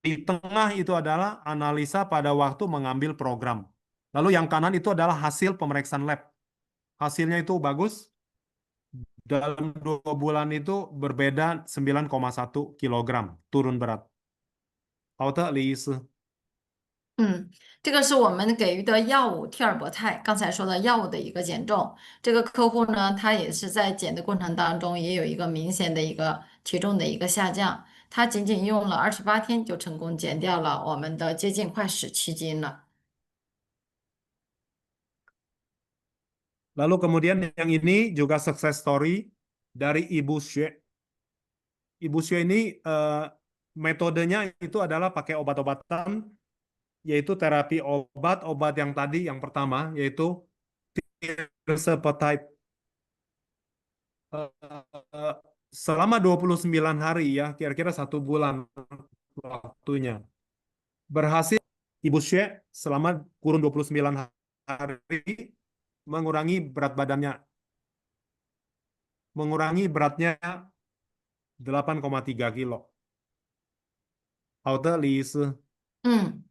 di tengah itu adalah analisa pada waktu mengambil program. Lalu yang kanan itu adalah hasil pemeriksaan lab. Hasilnya itu bagus. Dalam 2 bulan itu berbeda 9,1 kilogram turun berat. 好的，李医师。这个是我们给予的药物替尔博泰，刚才说的药物的一个减重。这个客户呢，他也是在减的过程当中也有一个明显的一个体重的一个下降，他仅仅用了28天就成功减掉了我们的接近快17斤了。Lalu kemudian yang ini juga success story dari Ibu Xue. Ibu Xue ini metodenya itu adalah pakai obat-obatan, yaitu terapi obat yang tadi yang pertama, yaitu tirzepatide. Selama 29 hari ya, kira-kira 1 bulan waktunya. Berhasil Ibu Xue selama kurun 29 hari mengurangi berat badannya. Mengurangi beratnya 8,3 kilo. 好的，李医师。嗯。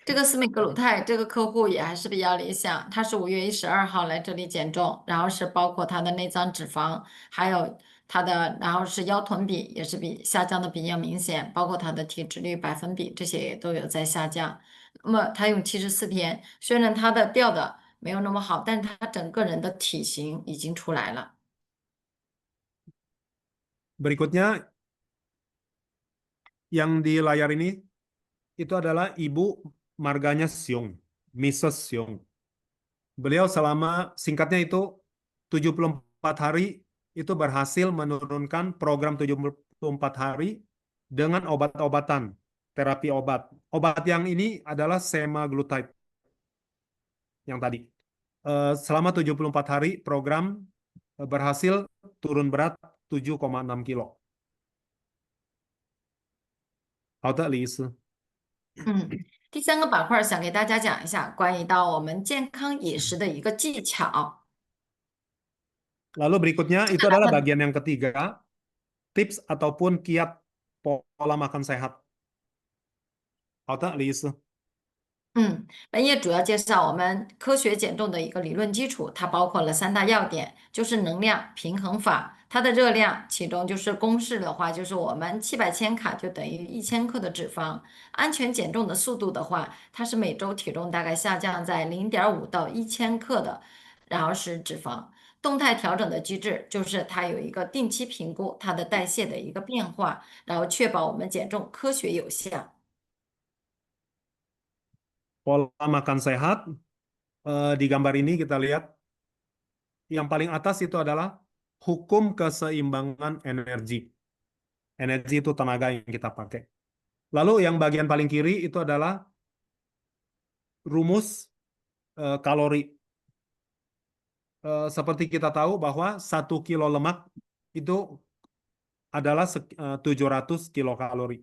这个斯美格鲁肽这个客户也还是比较理想，他是5月12号来这里减重，然后是包括他的内脏脂肪，还有他的，然后是腰臀比也是下降的比较明显，包括他的体脂率百分比这些也都有在下降。那么他用74天，虽然他的掉的没有那么好，但是他整个人的体型已经出来了。Berikutnya yang di layar ini itu adalah Ibu marganya Xiong, Mrs. Xiong. Beliau selama singkatnya itu 74 hari itu berhasil menurunkan program 74 hari dengan obat-obatan, terapi obat. Obat yang ini adalah semaglutide yang tadi. Selama 74 hari program berhasil turun berat 7,6 kilo. 好的，李医师。第三个板块想给大家讲一下关于到我们健康饮食的一个技巧。Lalu berikutnya itu adalah bagian yang ketiga, tips ataupun kiat pola makan sehat. 好的，李医师。本页主要介绍我们科学减重的一个理论基础，它包括了3大要点，就是能量平衡法，它的热量，其中就是公式的话，就是我们700千卡就等于1000克的脂肪。安全减重的速度的话，它是每周体重大概下降在0.5到1000克的，然后是脂肪。动态调整的机制就是它有一个定期评估它的代谢的一个变化，然后确保我们减重科学有效。Pola makan sehat, di gambar ini kita lihat yang paling atas itu adalah hukum keseimbangan energi. Energi itu tenaga yang kita pakai. Lalu yang bagian paling kiri itu adalah rumus kalori. Seperti kita tahu bahwa 1 kilo lemak itu adalah 700 kilokalori.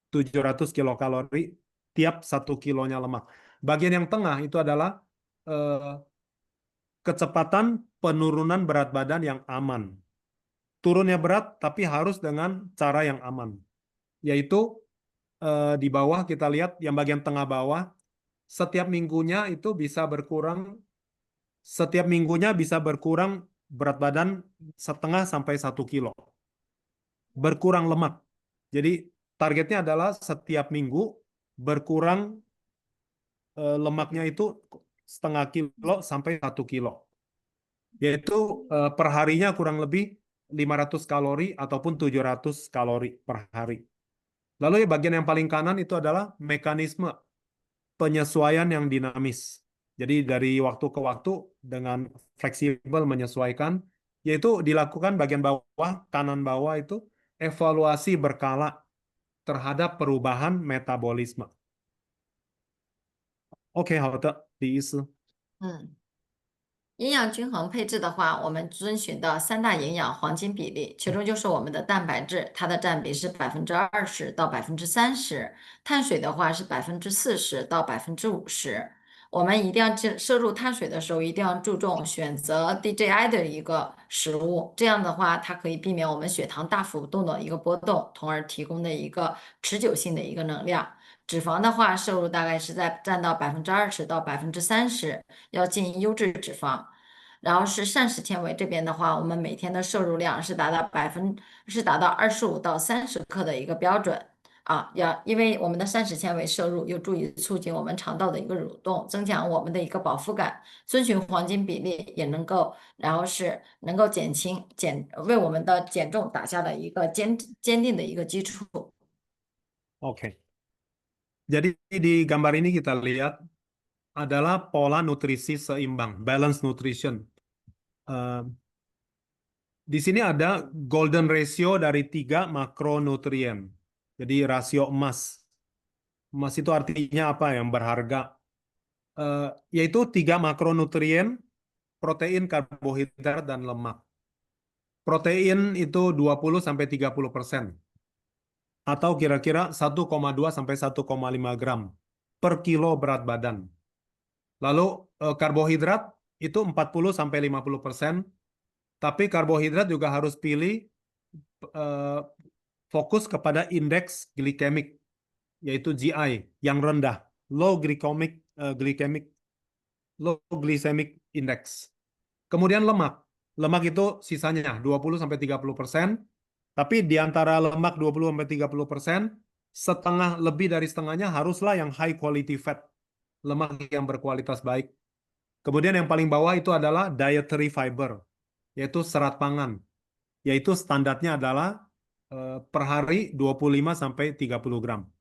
700 kilokalori tiap 1 kilonya lemak. bagian yang tengah itu adalah eh, kecepatan penurunan berat badan yang aman. Turunnya berat tapi harus dengan cara yang aman. Yaitu di bawah kita lihat yang bagian tengah bawah, setiap minggunya bisa berkurang berat badan 0,5 sampai 1 kilo. Berkurang lemak. Jadi targetnya adalah setiap minggu berkurang lemaknya itu 0,5 kilo sampai 1 kilo. Yaitu per harinya kurang lebih 500 kalori ataupun 700 kalori per hari. Lalu bagian yang paling kanan itu adalah mekanisme penyesuaian yang dinamis. Jadi dari waktu ke waktu dengan fleksibel menyesuaikan, yaitu dilakukan bagian bawah, kanan bawah itu evaluasi berkala terhadap perubahan metabolisme. Oke, 好的，第一次。嗯。营养均衡配置的话，我们遵循的三大营养黄金比例，其中就是我们的蛋白质，它的占比是20%到30%；碳水的话是40%到50%。我们一定要摄入碳水的时候，一定要注重选择 DJI 的一个食物，这样的话，它可以避免我们血糖大幅度的一个波动，从而提供的一个持久性的一个能量。脂肪的话，摄入大概是占到20%到30%，要进优质脂肪。然后是膳食纤维这边的话，我们每天的摄入量是达到25到30克的一个标准啊。因为我们的膳食纤维摄入有助于促进我们肠道的一个蠕动，增强我们的一个饱腹感。遵循黄金比例也能够，然后是能够为我们的减重打下了一个坚定的一个基础。Oke. Jadi di gambar ini kita lihat adalah pola nutrisi seimbang, balance nutrition. Eh, Di sini ada golden ratio dari 3 makronutrien. Jadi rasio emas. Emas itu artinya apa? Yang berharga. Yaitu 3 makronutrien, protein, karbohidrat, dan lemak. Protein itu 20-30%. Atau kira-kira 1,2 sampai 1,5 gram per kilo berat badan. Lalu karbohidrat itu 40 sampai 50%. Tapi karbohidrat juga harus pilih fokus kepada indeks glikemik, yaitu GI yang rendah, low glycemic index. Kemudian lemak. Lemak itu sisanya 20-30%, tapi di antara lemak 20-30%, lebih dari setengahnya haruslah yang high quality fat, lemak yang berkualitas baik. Kemudian yang paling bawah itu adalah dietary fiber, yaitu serat pangan, yaitu standarnya adalah per hari 25 sampai 30 gram.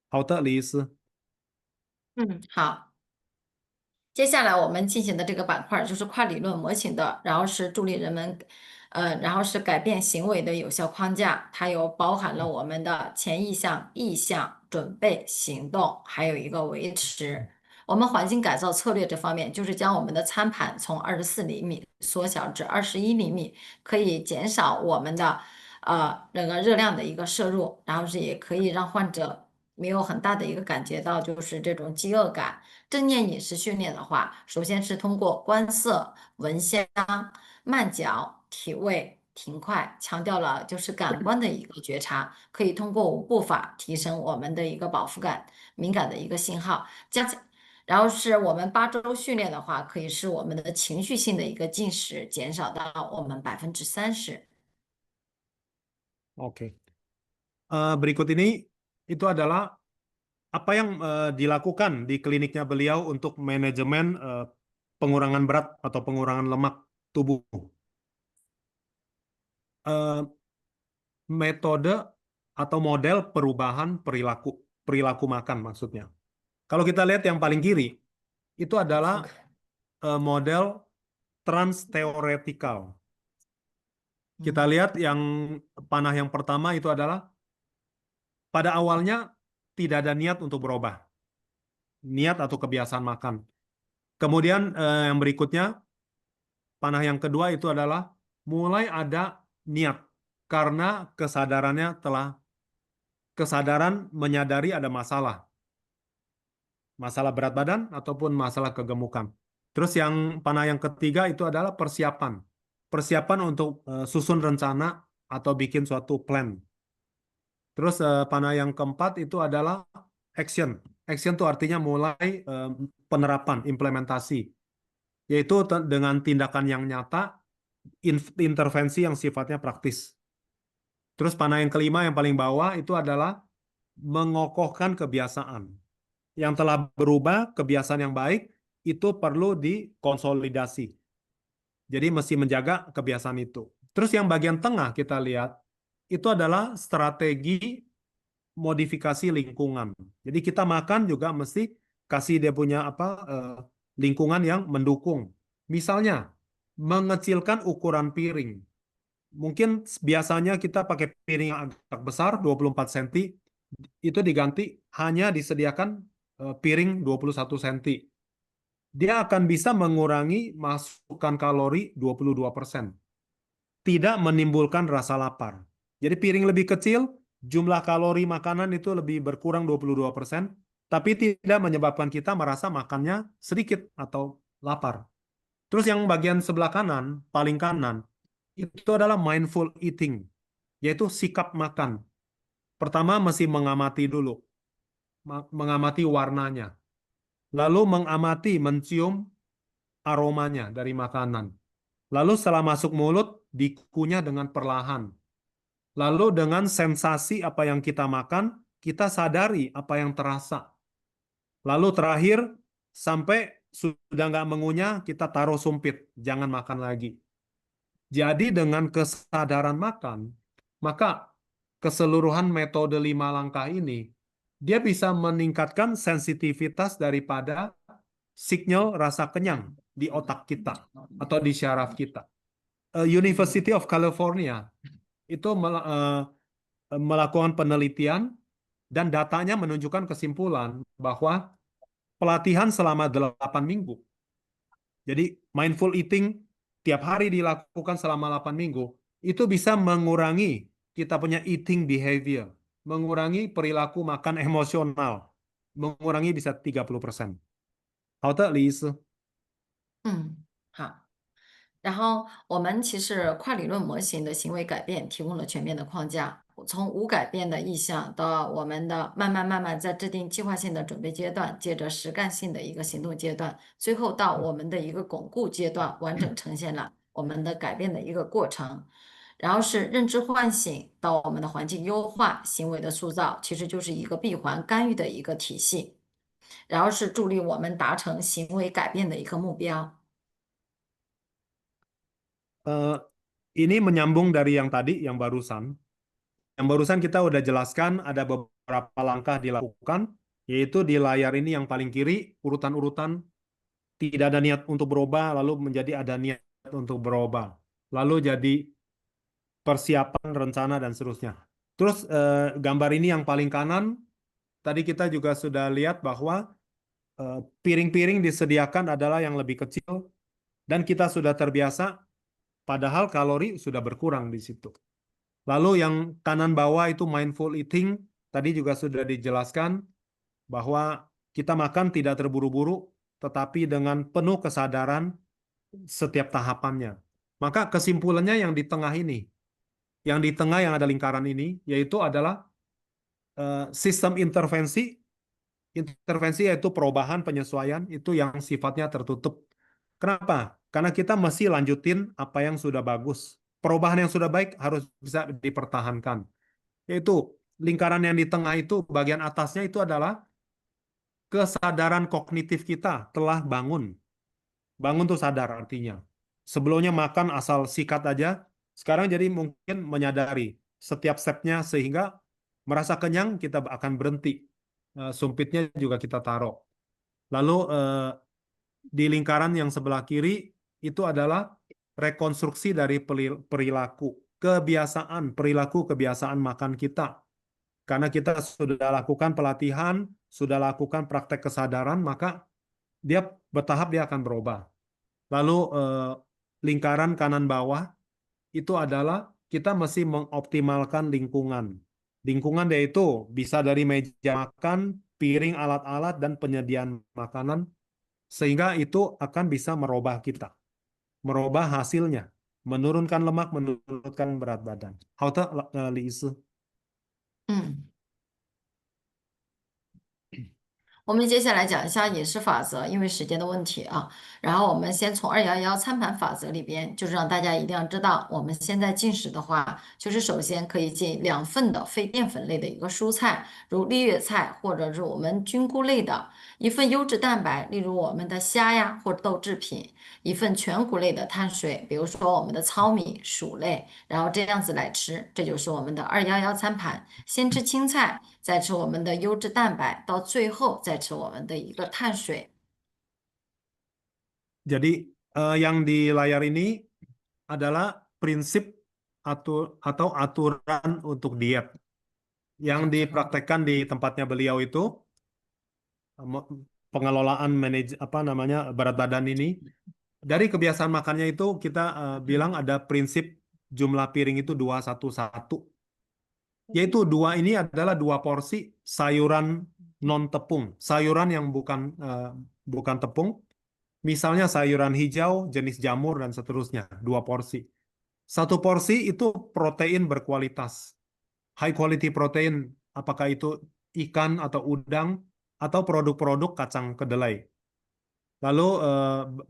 好的，李医师。好。接下来我们进行的这个板块就是跨理论模型的，然后是助力人们，然后是改变行为的有效框架。它有包含了我们的前意向、意向、准备、行动，还有一个维持。我们环境改造策略这方面，就是将我们的餐盘从24厘米缩小至21厘米，可以减少我们的那个热量的一个摄入，然后是也可以让患者没有很大的一个感觉到就是这种饥饿感。正念饮食训练的话，首先是通过观色、闻香、慢嚼、体味、停快，强调了就是感官的一个觉察，可以通过5步法提升我们的一个饱腹感、敏感的一个信号。然后是我们8周训练的话，可以使我们的情绪性的一个进食减少到我们30%。Oke. Berikut ini itu adalah apa yang dilakukan di kliniknya beliau untuk manajemen pengurangan berat atau pengurangan lemak tubuh. Metode atau model perubahan perilaku makan maksudnya. Kalau kita lihat yang paling kiri, itu adalah model trans-teoretikal. Kita lihat yang panah yang pertama itu adalah pada awalnya tidak ada niat untuk berubah. Niat atau kebiasaan makan. Kemudian yang berikutnya, panah yang kedua itu adalah mulai ada niat karena kesadaran menyadari ada masalah. masalah berat badan ataupun masalah kegemukan. Terus yang panah yang ketiga itu adalah persiapan. Persiapan untuk susun rencana atau bikin suatu plan. Terus panah yang keempat itu adalah action. Action itu artinya mulai penerapan, implementasi. Yaitu dengan tindakan yang nyata, intervensi yang sifatnya praktis. Terus panah yang kelima yang paling bawah itu adalah mengokohkan kebiasaan. Yang telah berubah, kebiasaan yang baik, itu perlu dikonsolidasi. Jadi mesti menjaga kebiasaan itu. Terus yang bagian tengah kita lihat, itu adalah strategi modifikasi lingkungan. Jadi kita makan juga mesti kasih dia punya lingkungan yang mendukung. Misalnya, mengecilkan ukuran piring. Mungkin biasanya kita pakai piring yang agak besar, 24 cm, itu diganti hanya disediakan piring 21 cm. Dia akan bisa mengurangi masukan kalori 22%. Tidak menimbulkan rasa lapar. Jadi piring lebih kecil, jumlah kalori makanan itu lebih berkurang 22%, tapi tidak menyebabkan kita merasa makannya sedikit atau lapar. Terus yang bagian sebelah kanan, paling kanan, itu adalah mindful eating, yaitu sikap makan. Pertama mesti mengamati dulu, mengamati warnanya. Lalu mengamati, mencium aromanya dari makanan. Lalu setelah masuk mulut, dikunyah dengan perlahan. Lalu dengan sensasi apa yang kita makan, kita sadari apa yang terasa. Lalu terakhir, sampai sudah nggak mengunyah, kita taruh sumpit, jangan makan lagi. Jadi dengan kesadaran makan, maka keseluruhan metode 5 langkah ini, dia bisa meningkatkan sensitivitas daripada sinyal rasa kenyang di otak kita atau di syaraf kita. University of California itu melakukan penelitian dan datanya menunjukkan kesimpulan bahwa pelatihan selama 8 minggu. Jadi mindful eating tiap hari dilakukan selama 8 minggu, itu bisa mengurangi kita punya eating behavior, mengurangi perilaku makan emosional, mengurangi bisa 30%. 好的，李医师。好。然后我们其实跨理论模型的行为改变提供了全面的框架，从无改变的意向到我们的慢慢在制定计划性的准备阶段，接着实干性的一个行动阶段，最后到我们的一个巩固阶段，完整呈现了我们的改变的一个过程。然后是认知唤醒到我们的环境优化、行为的塑造，其实就是一个闭环干预的一个体系。然后是助力我们达成行为改变的一个目标。Ini menyambung dari yang tadi, yang barusan. Yang barusan kita udah jelaskan ada beberapa langkah dilakukan, yaitu di layar ini yang paling kiri, urutan-urutan tidak ada niat untuk berubah, lalu menjadi ada niat untuk berubah. Lalu jadi persiapan, rencana, dan seterusnya. Terus gambar ini yang paling kanan, tadi kita juga sudah lihat bahwa piring-piring disediakan adalah yang lebih kecil, dan kita sudah terbiasa, padahal kalori sudah berkurang di situ. Lalu yang kanan bawah itu mindful eating, tadi juga sudah dijelaskan bahwa kita makan tidak terburu-buru, tetapi dengan penuh kesadaran setiap tahapannya. Maka kesimpulannya yang di tengah ini, yang di tengah yang ada lingkaran ini, yaitu adalah sistem intervensi. Intervensi yaitu perubahan, penyesuaian, itu yang sifatnya tertutup. Kenapa? Karena kita mesti lanjutin apa yang sudah bagus. Perubahan yang sudah baik harus bisa dipertahankan. Yaitu lingkaran yang di tengah itu, bagian atasnya itu adalah kesadaran kognitif kita telah bangun. Bangun tuh sadar artinya. Sebelumnya makan asal sikat aja, sekarang jadi mungkin menyadari setiap stepnya sehingga merasa kenyang kita akan berhenti. Sumpitnya juga kita taruh. Lalu di lingkaran yang sebelah kiri itu adalah rekonstruksi dari perilaku, kebiasaan, perilaku kebiasaan makan kita. Karena kita sudah lakukan pelatihan, sudah lakukan praktek kesadaran, maka dia bertahap dia akan berubah. Lalu lingkaran kanan bawah itu adalah kita mesti mengoptimalkan lingkungan. Lingkungan yaitu bisa dari meja makan, piring, alat-alat, dan penyediaan makanan, sehingga itu akan bisa merubah kita, merubah hasilnya, menurunkan lemak, menurunkan berat badan. 好的，李医师。嗯。我们接下来讲一下饮食法则，因为时间的问题啊。然后我们先从211餐盘法则里边，就是让大家一定要知道，我们现在进食的话，就是首先可以进2份的非淀粉类的一个蔬菜，如绿叶菜或者是我们菌菇类的；1份优质蛋白，例如我们的虾呀或者豆制品；1份全谷类的碳水，比如说我们的糙米、薯类，然后这样子来吃，这就是我们的211餐盘。先吃青菜，再吃我们的优质蛋白，到最后再吃我们的一个碳水。Jadi yang di layar ini adalah prinsip atau aturan untuk diet yang dipraktekkan di tempatnya beliau itu pengelolaan berat badan ini. Dari kebiasaan makannya itu kita bilang ada prinsip jumlah piring itu 2-1-1. Yaitu 2 ini adalah 2 porsi sayuran non tepung, sayuran yang bukan tepung. Misalnya sayuran hijau, jenis jamur, dan seterusnya. 2 porsi. 1 porsi itu protein berkualitas. High quality protein, apakah itu ikan atau udang, atau produk-produk kacang kedelai. Lalu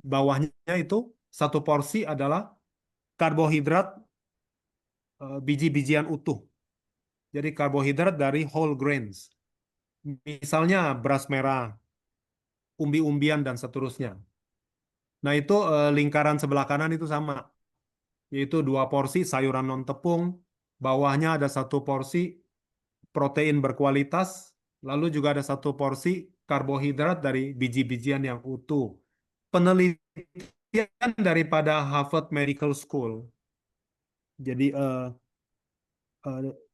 bawahnya itu 1 porsi adalah karbohidrat biji-bijian utuh. Jadi karbohidrat dari whole grains. Misalnya beras merah, umbi-umbian, dan seterusnya. Nah, itu lingkaran sebelah kanan itu sama, yaitu 2 porsi sayuran non tepung, bawahnya ada 1 porsi protein berkualitas, lalu juga ada 1 porsi karbohidrat dari biji-bijian yang utuh. Penelitian daripada Harvard Medical School, jadi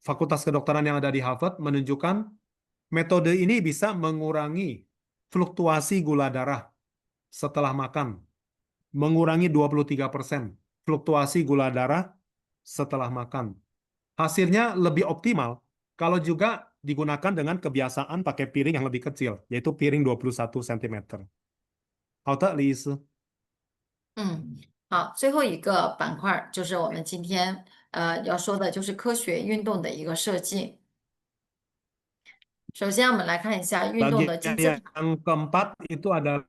Fakultas Kedokteran yang ada di Harvard menunjukkan metode ini bisa mengurangi fluktuasi gula darah setelah makan, mengurangi 23% fluktuasi gula darah setelah makan. Hasilnya lebih optimal kalau juga digunakan dengan kebiasaan pakai piring yang lebih kecil, yaitu piring 21 cm. 好的，李医师。好，最后一个板块就是我们今天要说的，就是科学运动的一个设计。首先，我们来看一下运动的金字 Bagian 塔。 yang keempat itu adalah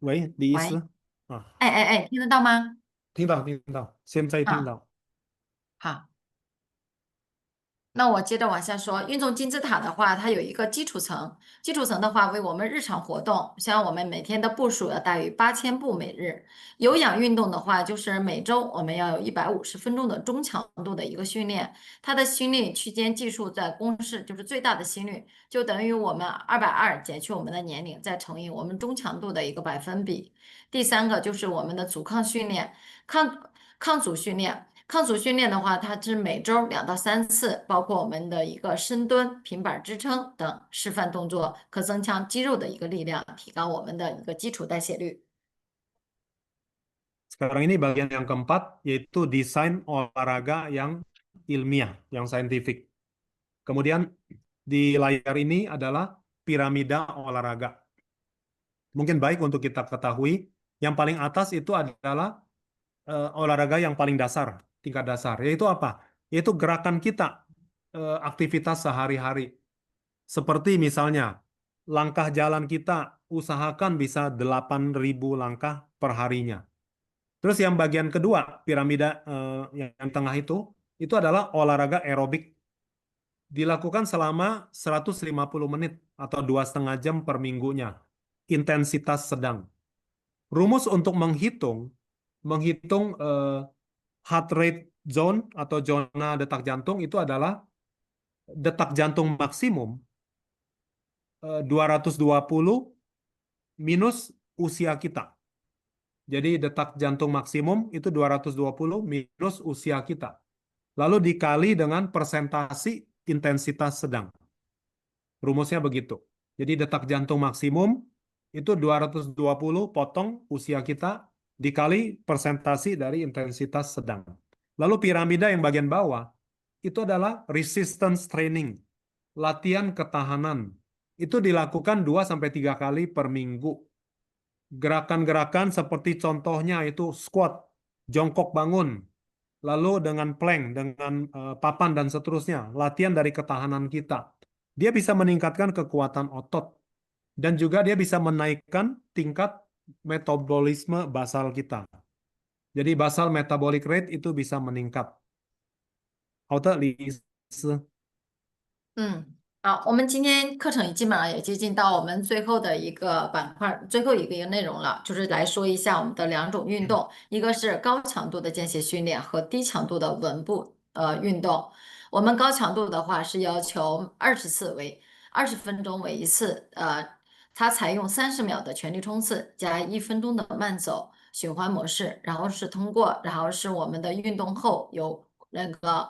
喂，李医喂，师啊，哎，听得到吗？听到，现在听啊，到。好。那我接着往下说，运动金字塔的话，它有一个基础层，基础层的话为我们日常活动，像我们每天的步数要大于8000步每日。有氧运动的话，就是每周我们要有150分钟的中强度的一个训练，它的心率区间计数在公式就是最大的心率，就等于我们220减去我们的年龄，再乘以我们中强度的一个百分比。第三个就是我们的阻抗训练，抗阻训练。抗阻训练的话，它是每周2到3次，包括我们的一个深蹲、平板支撑等示范动作，可增强肌肉的一个力量，提高我们的一个基础代谢率。Sekarang ini bagian yang keempat, yaitu desain olahraga yang ilmiah, yang saintifik. Kemudian di layar ini adalah piramida olahraga. Mungkin baik untuk kita ketahui, yang paling atas itu adalah olahraga yang paling dasar, tingkat dasar. Yaitu apa? Yaitu gerakan kita, aktivitas sehari-hari. Seperti misalnya, langkah jalan kita usahakan bisa 8.000 langkah per harinya. Terus yang bagian kedua, piramida yang tengah itu adalah olahraga aerobik. Dilakukan selama 150 menit atau 2,5 jam per minggunya. Intensitas sedang. Rumus untuk menghitung heart rate zone atau zona detak jantung itu adalah detak jantung maksimum 220 minus usia kita. Jadi detak jantung maksimum itu 220 minus usia kita. Lalu dikali dengan persentasi intensitas sedang. Rumusnya begitu. Jadi detak jantung maksimum itu 220 potong usia kita dikali persentase dari intensitas sedang. Lalu piramida yang bagian bawah itu adalah resistance training, latihan ketahanan. Itu dilakukan 2-3 kali per minggu. Gerakan-gerakan seperti contohnya itu squat, jongkok bangun, lalu dengan plank, dengan papan dan seterusnya, latihan dari ketahanan kita. Dia bisa meningkatkan kekuatan otot dan juga dia bisa menaikkan tingkat metabolisme basal kita. Jadi basal metabolic rate itu bisa meningkat. 好的，李斯。好，我们今天课程基本上也接近到我们最后的一个板块，最后一个内容了，就是来说一下我们的两种运动，一个是高强度的间歇训练和低强度的稳步运动。我们高强度的话是要求20分钟为一次，它采用30秒的全力冲刺加1分钟的慢走循环模式，然后是我们的运动后有那个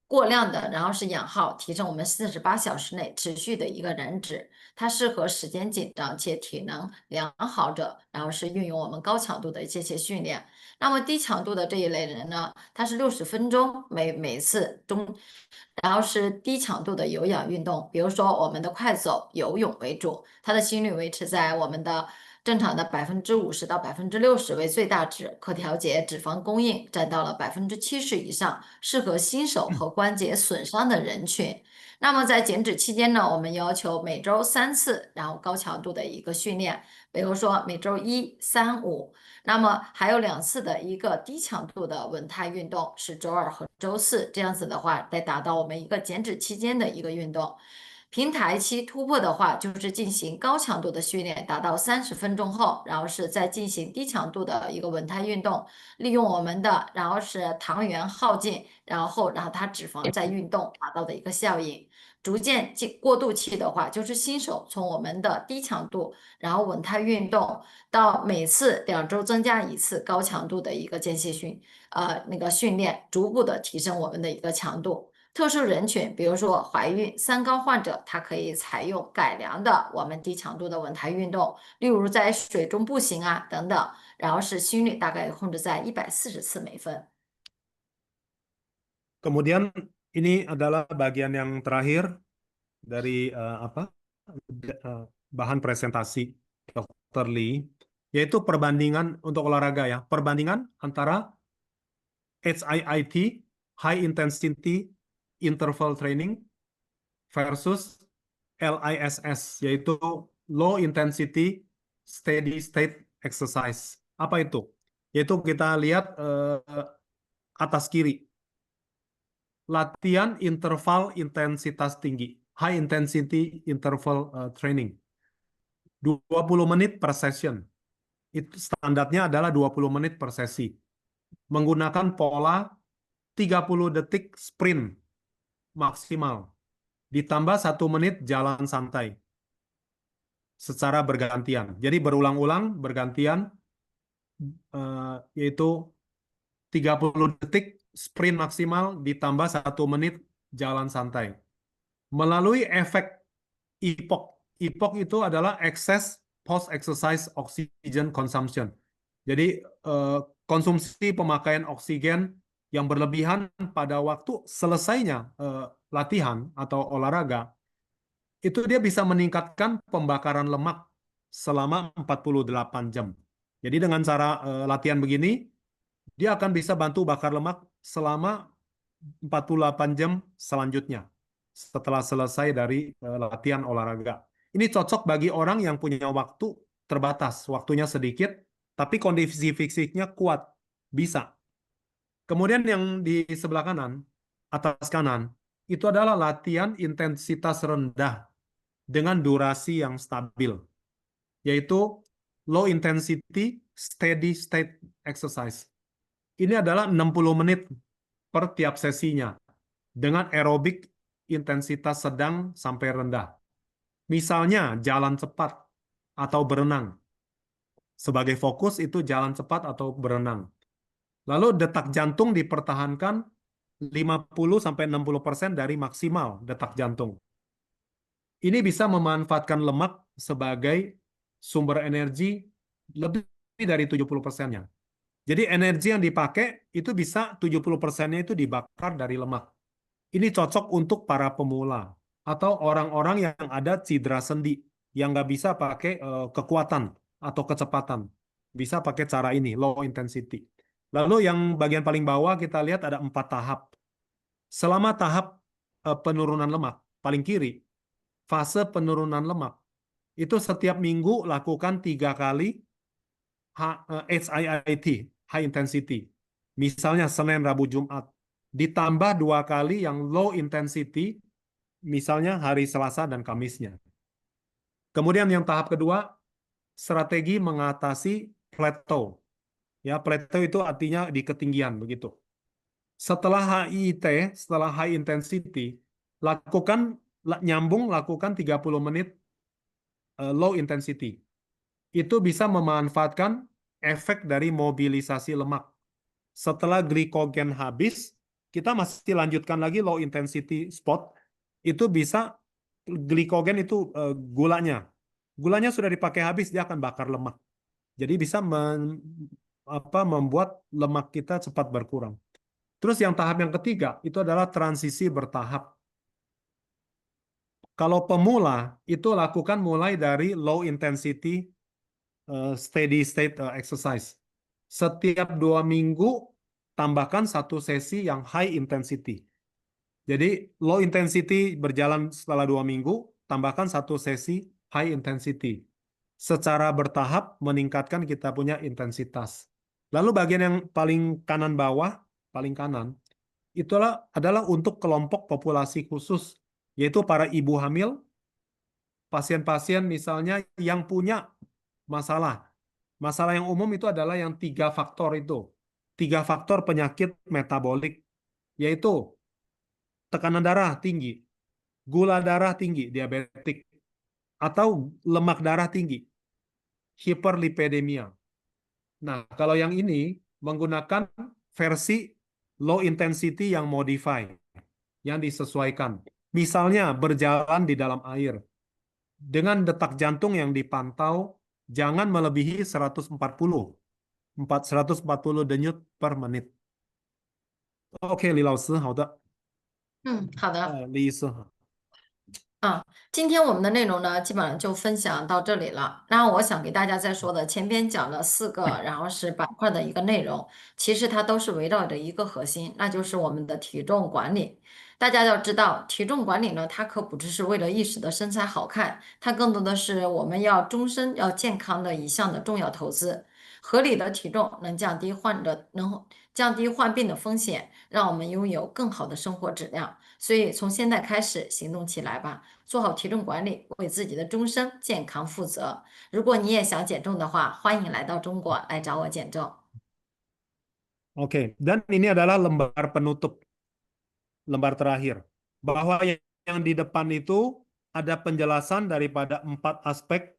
过量的，然后是氧耗，提升我们48小时内持续的一个燃脂。它适合时间紧张且体能良好者，然后是运用我们高强度的间歇训练。那么低强度的这一类人呢，它是60分钟每次然后是低强度的有氧运动，比如说我们的快走、游泳为主，它的心率维持在我们的正常的50%到60%为最大值，可调节脂肪供应占到了70%以上，适合新手和关节损伤的人群。那么在减脂期间呢，我们要求每周3次，然后高强度的一个训练，比如说每周1、3、5。那么还有2次的一个低强度的稳态运动，是周2和周4，这样子的话，来达到我们一个减脂期间的一个运动。平台期突破的话，就是进行高强度的训练，达到30分钟后，然后是再进行低强度的一个稳态运动，利用我们的然后是糖原耗尽，然后它脂肪再运动达到的一个效应。逐渐过渡期的话，就是新手从我们的低强度，然后稳态运动，到每次2周增加1次高强度的一个间歇训练，逐步的提升我们的一个强度。特殊人群，比如说怀孕、3高患者，它可以采用改良的我们低强度的稳态运动，例如在水中步行啊等等，然后是心率大概控制在140次每分。Kemudian ini adalah bagian yang terakhir dari bahan presentasi Dr. Lee, yaitu perbandingan untuk olahraga ya, perbandingan antara HIIT, High Intensity Interval Training, versus LISS, yaitu Low Intensity Steady State Exercise. Apa itu? Yaitu kita lihat atas kiri. Latihan interval intensitas tinggi, high intensity interval training. 20 menit per session. Itu standarnya adalah 20 menit per sesi. Menggunakan pola 30 detik sprint maksimal. Ditambah 1 menit jalan santai. Secara bergantian. Jadi berulang-ulang bergantian, yaitu 30 detik sprint maksimal ditambah 1 menit jalan santai. Melalui efek EPOC. EPOC itu adalah excess post-exercise oxygen consumption. Jadi konsumsi pemakaian oksigen yang berlebihan pada waktu selesainya latihan atau olahraga, itu dia bisa meningkatkan pembakaran lemak selama 48 jam. Jadi dengan cara latihan begini, dia akan bisa bantu bakar lemak selama 48 jam selanjutnya setelah selesai dari latihan olahraga. Ini cocok bagi orang yang punya waktu terbatas, waktunya sedikit, tapi kondisi fisiknya kuat, bisa. Kemudian yang di sebelah kanan, atas kanan, itu adalah latihan intensitas rendah dengan durasi yang stabil, yaitu low intensity steady state exercise. Ini adalah 60 menit per tiap sesinya dengan aerobik intensitas sedang sampai rendah. Misalnya jalan cepat atau berenang. Sebagai fokus itu jalan cepat atau berenang. Lalu detak jantung dipertahankan 50-60% dari maksimal detak jantung. Ini bisa memanfaatkan lemak sebagai sumber energi lebih dari 70%-nya. Jadi energi yang dipakai itu bisa 70%-nya itu dibakar dari lemak. Ini cocok untuk para pemula atau orang-orang yang ada cedera sendi yang nggak bisa pakai kekuatan atau kecepatan. Bisa pakai cara ini, low intensity. Lalu yang bagian paling bawah kita lihat ada 4 tahap. Selama tahap penurunan lemak, paling kiri, fase penurunan lemak, itu setiap minggu lakukan 3 kali HIIT, high intensity. Misalnya Senin, Rabu, Jumat. Ditambah 2 kali yang low intensity, misalnya hari Selasa dan Kamisnya. Kemudian yang tahap kedua, strategi mengatasi plateau. Ya, plateau itu artinya di ketinggian begitu. Setelah HIIT, setelah high intensity, nyambung lakukan 30 menit low intensity. Itu bisa memanfaatkan efek dari mobilisasi lemak. Setelah glikogen habis, kita masih lanjutkan lagi low intensity spot. Itu bisa glikogen itu gulanya. Gulanya sudah dipakai habis, dia akan bakar lemak. Jadi bisa membuat lemak kita cepat berkurang. Terus yang tahap yang ketiga itu adalah transisi bertahap. Kalau pemula itu lakukan mulai dari low intensity steady state exercise. Setiap 2 minggu tambahkan 1 sesi yang high intensity. Jadi low intensity berjalan setelah 2 minggu, tambahkan 1 sesi high intensity. Secara bertahap meningkatkan kita punya intensitas. Lalu bagian yang paling kanan bawah, paling kanan, itulah adalah untuk kelompok populasi khusus, yaitu para ibu hamil, pasien-pasien misalnya yang punya masalah. Masalah yang umum itu adalah yang 3 faktor itu. 3 faktor penyakit metabolik, yaitu tekanan darah tinggi, gula darah tinggi, diabetik, atau lemak darah tinggi, hiperlipidemia. Nah, kalau yang ini menggunakan versi low intensity yang modify, yang disesuaikan. Misalnya berjalan di dalam air, dengan detak jantung yang dipantau jangan melebihi 140 denyut per menit. Oke, Li 老师，好的，好的。李医师，今天我们的内容呢，基本上就分享到这里了。然后我想给大家再说的，前边讲了4个，然后是板块的一个内容，其实它都是围绕着一个核心，那就是我们的体重管理。大家要知道，体重管理呢，它可不只是为了一时的身材好看，它更多的是我们要终身要健康的一项的重要投资。合理的体重能降低患病的风险，让我们拥有更好的生活质量。所以从现在开始行动起来吧，做好体重管理，为自己的终身健康负责。如果你也想减重的话，欢迎来到中国来找我减重。Oke, dan ini adalah lembar penutup, lembar terakhir, bahwa yang di depan itu ada penjelasan daripada 4 aspek,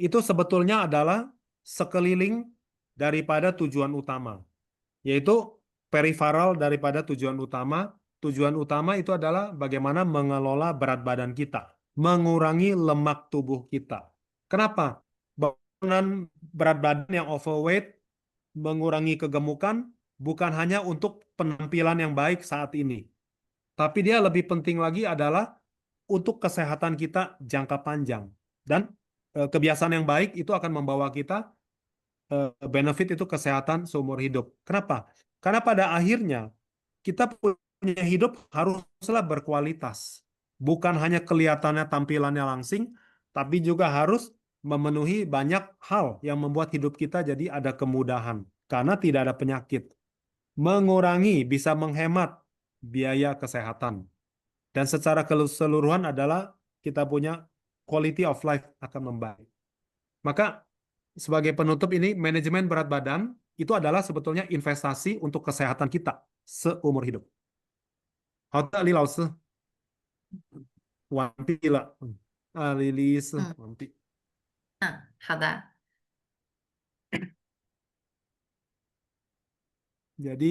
itu sebetulnya adalah sekeliling daripada tujuan utama, yaitu periferal daripada tujuan utama. Tujuan utama itu adalah bagaimana mengelola berat badan kita, mengurangi lemak tubuh kita. Kenapa? Bangunan berat badan yang overweight, mengurangi kegemukan, bukan hanya untuk penampilan yang baik saat ini, tapi dia lebih penting lagi adalah untuk kesehatan kita jangka panjang. Dan kebiasaan yang baik itu akan membawa kita benefit itu kesehatan seumur hidup. Kenapa? Karena pada akhirnya kita punya hidup haruslah berkualitas. Bukan hanya kelihatannya tampilannya langsing, tapi juga harus memenuhi banyak hal yang membuat hidup kita jadi ada kemudahan. Karena tidak ada penyakit. Mengurangi, bisa menghemat biaya kesehatan. Dan secara keseluruhan adalah kita punya quality of life akan membaik. Maka sebagai penutup ini, manajemen berat badan itu adalah sebetulnya investasi untuk kesehatan kita seumur hidup. 好的，李老师，完毕了。李医师，完毕。好的。Jadi